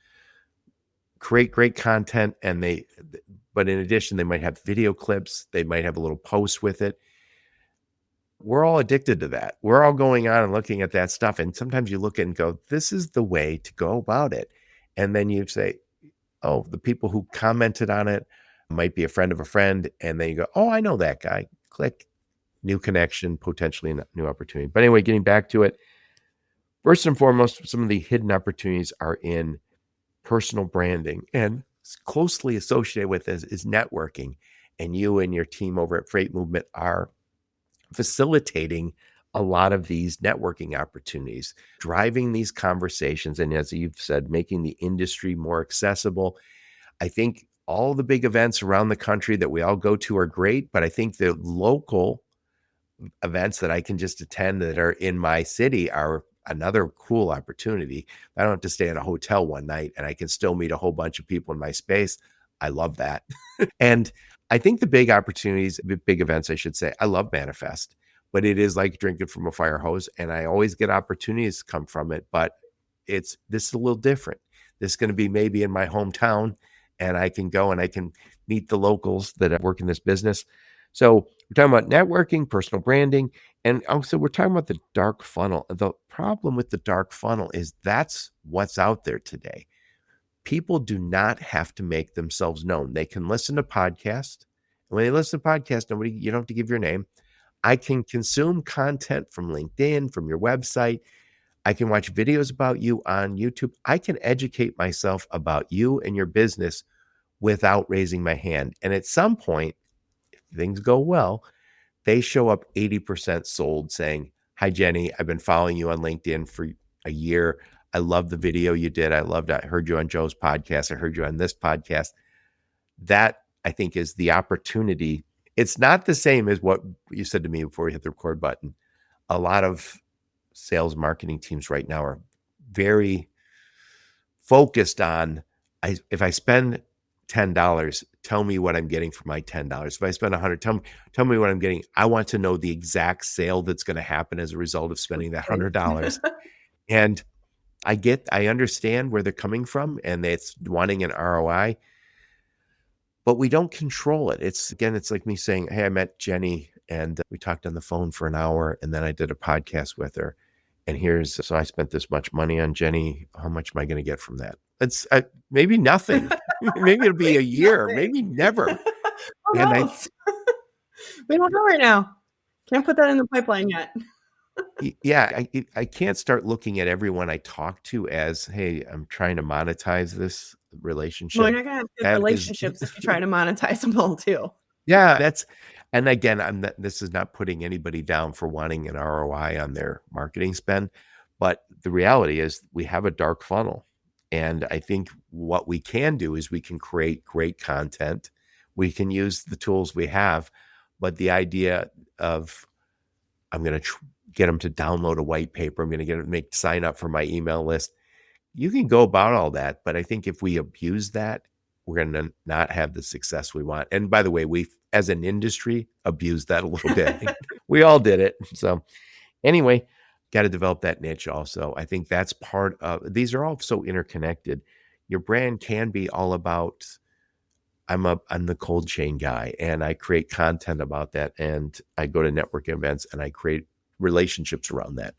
create great content, and but in addition, they might have video clips, they might have a little post with it. We're all addicted to that. We're all going on and looking at that stuff. And sometimes you look at it and go, this is the way to go about it. And then you say, oh, the people who commented on it might be a friend of a friend. And then you go, oh, I know that guy. Click, new connection, potentially a new opportunity. But anyway, getting back to it, first and foremost, some of the hidden opportunities are in personal branding, and closely associated with this is networking. And you and your team over at Freight Movement are facilitating a lot of these networking opportunities, driving these conversations. And as you've said, making the industry more accessible. I think all the big events around the country that we all go to are great, but I think the local events that I can just attend that are in my city are another cool opportunity. I don't have to stay at a hotel one night and I can still meet a whole bunch of people in my space. I love that. And I think the big opportunities, big events, I should say, I love Manifest, but it is like drinking from a fire hose. And I always get opportunities come from it, but this is a little different. This is going to be maybe in my hometown, and I can go and I can meet the locals that work in this business. So we're talking about networking, personal branding, and also we're talking about the dark funnel. The problem with the dark funnel is that's what's out there today. People do not have to make themselves known. They can listen to podcasts. And when they listen to podcasts, you don't have to give your name. I can consume content from LinkedIn, from your website. I can watch videos about you on YouTube. I can educate myself about you and your business without raising my hand. And at some point, if things go well, they show up 80% sold saying, "Hi, Jennie, I've been following you on LinkedIn for a year. I love the video you did. I heard you on Joe's podcast. I heard you on this podcast." That, I think, is the opportunity. It's not the same as what you said to me before we hit the record button. A lot of sales marketing teams right now are very focused on, if I spend $10, tell me what I'm getting for my $10. If I spend 100, tell me what I'm getting. I want to know the exact sale that's going to happen as a result of spending that $100. And I understand where they're coming from, and it's wanting an ROI, but we don't control it. It's like me saying, "Hey, I met Jennie and we talked on the phone for an hour, and then I did a podcast with her. And so I spent this much money on Jennie. How much am I going to get from that?" It's maybe nothing. Maybe it'll be a year, maybe never. Who And knows? We don't know right now. Can't put that in the pipeline yet. I can't start looking at everyone I talk to as, "Hey, I'm trying to monetize this relationship." Well, you're gonna have good relationships if you try to monetize them all too. Yeah, and again, this is not putting anybody down for wanting an ROI on their marketing spend, but the reality is we have a dark funnel. And I think what we can do is we can create great content. We can use the tools we have, but the idea of, I'm going to get them to download a white paper, I'm going to get them to sign up for my email list. You can go about all that, but I think if we abuse that, we're going to not have the success we want. And by the way, we, as an industry, abused that a little bit. We all did it. So anyway, got to develop that niche also. I think that's part of, these are all so interconnected. Your brand can be all about, I'm the cold chain guy, and I create content about that, and I go to networking events and I create relationships around that.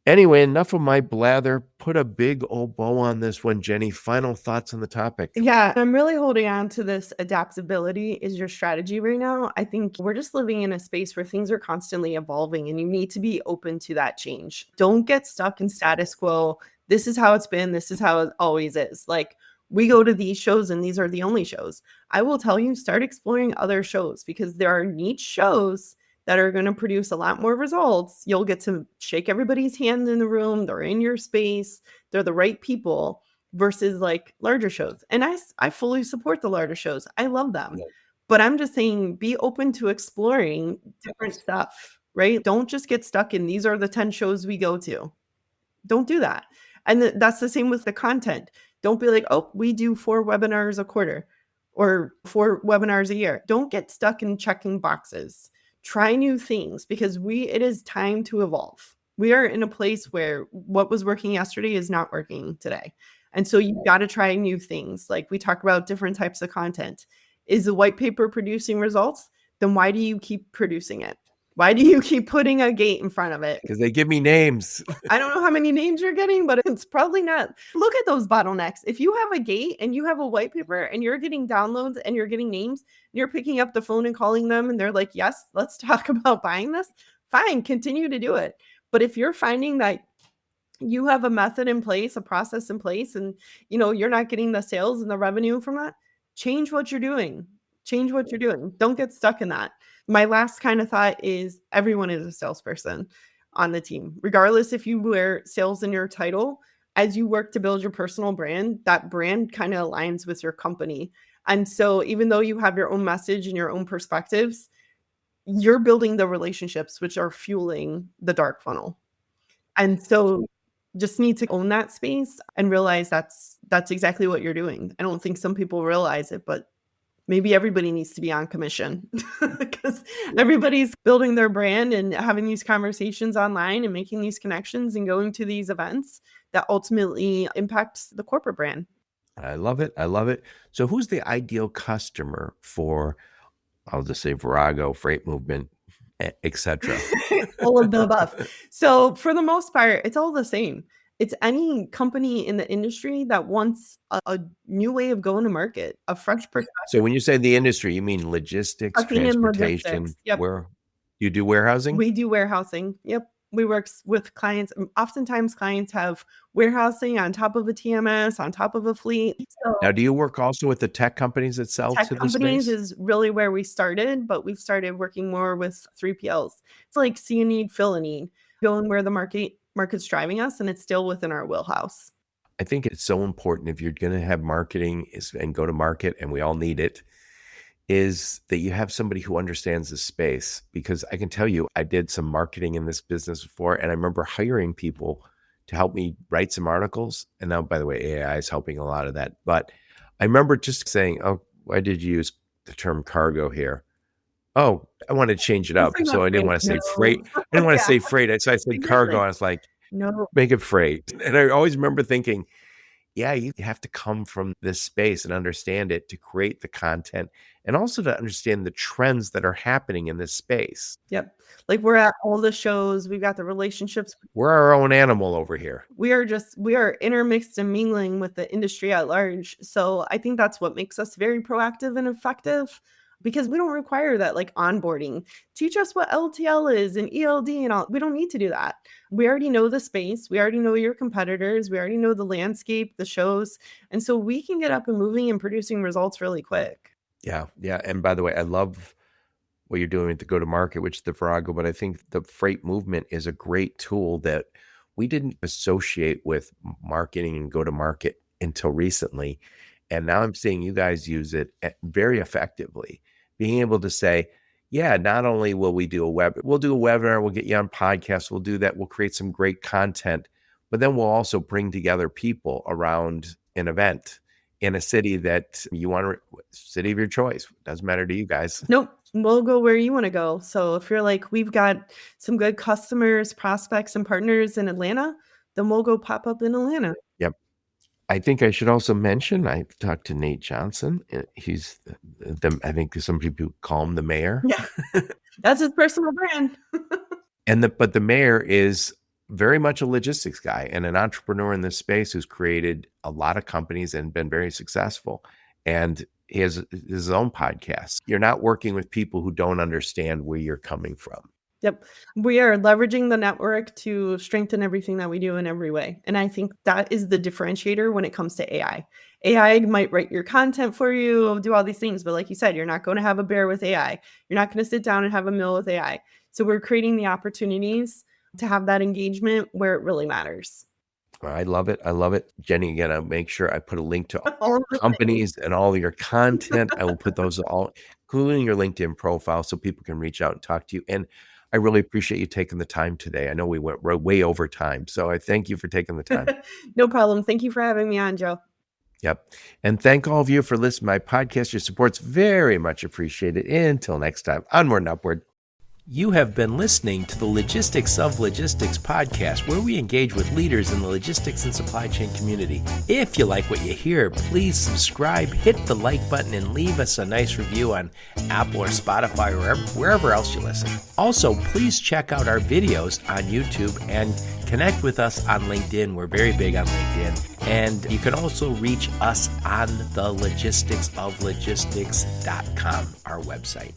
Anyway, enough of my blather. Put a big old bow on this one, Jennie. Final thoughts on the topic. Yeah, I'm really holding on to this adaptability is your strategy right now. I think we're just living in a space where things are constantly evolving, and you need to be open to that change. Don't get stuck in status quo. This is how it's been. This is how it always is. Like, we go to these shows and these are the only shows. I will tell you, start exploring other shows, because there are niche shows that are going to produce a lot more results. You'll get to shake everybody's hand in the room. They're in your space. They're the right people, versus like larger shows. And I fully support the larger shows. I love them. Yeah. But I'm just saying, be open to exploring different stuff, right? Don't just get stuck in, these are the 10 shows we go to. Don't do that. And that's the same with the content. Don't be like, "Oh, we do 4 webinars a quarter or 4 webinars a year." Don't get stuck in checking boxes. Try new things, because it is time to evolve. We are in a place where what was working yesterday is not working today. And so you've got to try new things. Like we talk about different types of content. Is the white paper producing results? Then why do you keep producing it? Why do you keep putting a gate in front of it? Because they give me names. I don't know how many names you're getting, but it's probably not. Look at those bottlenecks. If you have a gate and you have a white paper and you're getting downloads and you're getting names, and you're picking up the phone and calling them and they're like, "Yes, let's talk about buying this," fine, continue to do it. But if you're finding that you have a method in place, a process in place, and you're not getting the sales and the revenue from that, change what you're doing. Change what you're doing. Don't get stuck in that. My last kind of thought is, everyone is a salesperson on the team, regardless if you wear sales in your title. As you work to build your personal brand, that brand kind of aligns with your company. And so even though you have your own message and your own perspectives, you're building the relationships which are fueling the dark funnel. And so just need to own that space and realize that's exactly what you're doing. I don't think some people realize it, but maybe everybody needs to be on commission, because everybody's building their brand and having these conversations online and making these connections and going to these events that ultimately impacts the corporate brand. I love it. I love it. So who's the ideal customer for, I'll just say, Virago, Freight Movement, etc.? All of the above. So for the most part, it's all the same. It's any company in the industry that wants a new way of going to market, a fresh perspective. So when you say the industry, you mean logistics, Trucking and transportation? logistics. Yep. Where you do warehousing? We do warehousing. Yep. We work with clients. Oftentimes clients have warehousing on top of a TMS, on top of a fleet. So Now, do you work also with the tech companies that sell tech to the companies space? is really where we started, but we've started working more with 3PLs. It's like see a need, fill a need, going where the market's driving us, and it's still within our wheelhouse. I think it's so important if you're going to have marketing and go to market, and we all need it, is that you have somebody who understands the space. Because I can tell you, I did some marketing in this business before, and I remember hiring people to help me write some articles. And now, by the way, AI is helping a lot of that. But I remember just saying, oh, why did you use the term cargo here? Oh, I want to change it Don't up. bring up So I didn't freight. want to say freight. No. I didn't want to Yeah, say freight. So I said cargo. exactly. I was like, No. make it freight. And I always remember thinking, yeah, you have to come from this space and understand it to create the content and also to understand the trends that are happening in this space. Yep. Like, we're at all the shows, we've got the relationships. We're our own animal over here. We are intermixed and mingling with the industry at large. So I think that's what makes us very proactive and effective, because we don't require that like onboarding. Teach us what LTL is and ELD and all. We don't need to do that. We already know the space. We already know your competitors. We already know the landscape, the shows. And so we can get up and moving and producing results really quick. Yeah. Yeah. And by the way, I love what you're doing with the go-to-market, which is the Virago, but I think the freight movement is a great tool that we didn't associate with marketing and go-to-market until recently. And now I'm seeing you guys use it very effectively, being able to say, yeah, not only will we do we'll do a webinar, we'll get you on podcasts, we'll do that, we'll create some great content, but then we'll also bring together people around an event in a city that you want to, city of your choice. Doesn't matter to you guys. Nope. We'll go where you want to go. So if you're like, we've got some good customers, prospects, and partners in Atlanta, then we'll go pop up in Atlanta. Yep. I think I should also mention, I talked to Nate Johnson. He's I think some people call him the mayor. Yeah. That's his personal brand. But the mayor is very much a logistics guy and an entrepreneur in this space who's created a lot of companies and been very successful. And he has his own podcast. You're not working with people who don't understand where you're coming from. Yep. We are leveraging the network to strengthen everything that we do in every way. And I think that is the differentiator when it comes to AI. AI might write your content for you, do all these things, but like you said, you're not going to have a bear with AI. You're not going to sit down and have a meal with AI. So we're creating the opportunities to have that engagement where it really matters. I love it. I love it. Jenny, again, I'll make sure I put a link to All of the companies and all your content. I will put those all, including your LinkedIn profile, so people can reach out and talk to you. And I really appreciate you taking the time today. I know we went way over time, so I thank you for taking the time. No problem. Thank you for having me on, Joe. Yep. And thank all of you for listening to my podcast. Your support's very much appreciated. Until next time, onward and upward. You have been listening to the Logistics of Logistics podcast, where we engage with leaders in the logistics and supply chain community. If you like what you hear, please subscribe, hit the like button, and leave us a nice review on Apple or Spotify or wherever else you listen. Also, please check out our videos on YouTube and connect with us on LinkedIn. We're very big on LinkedIn. And you can also reach us on the logisticsoflogistics.com, our website.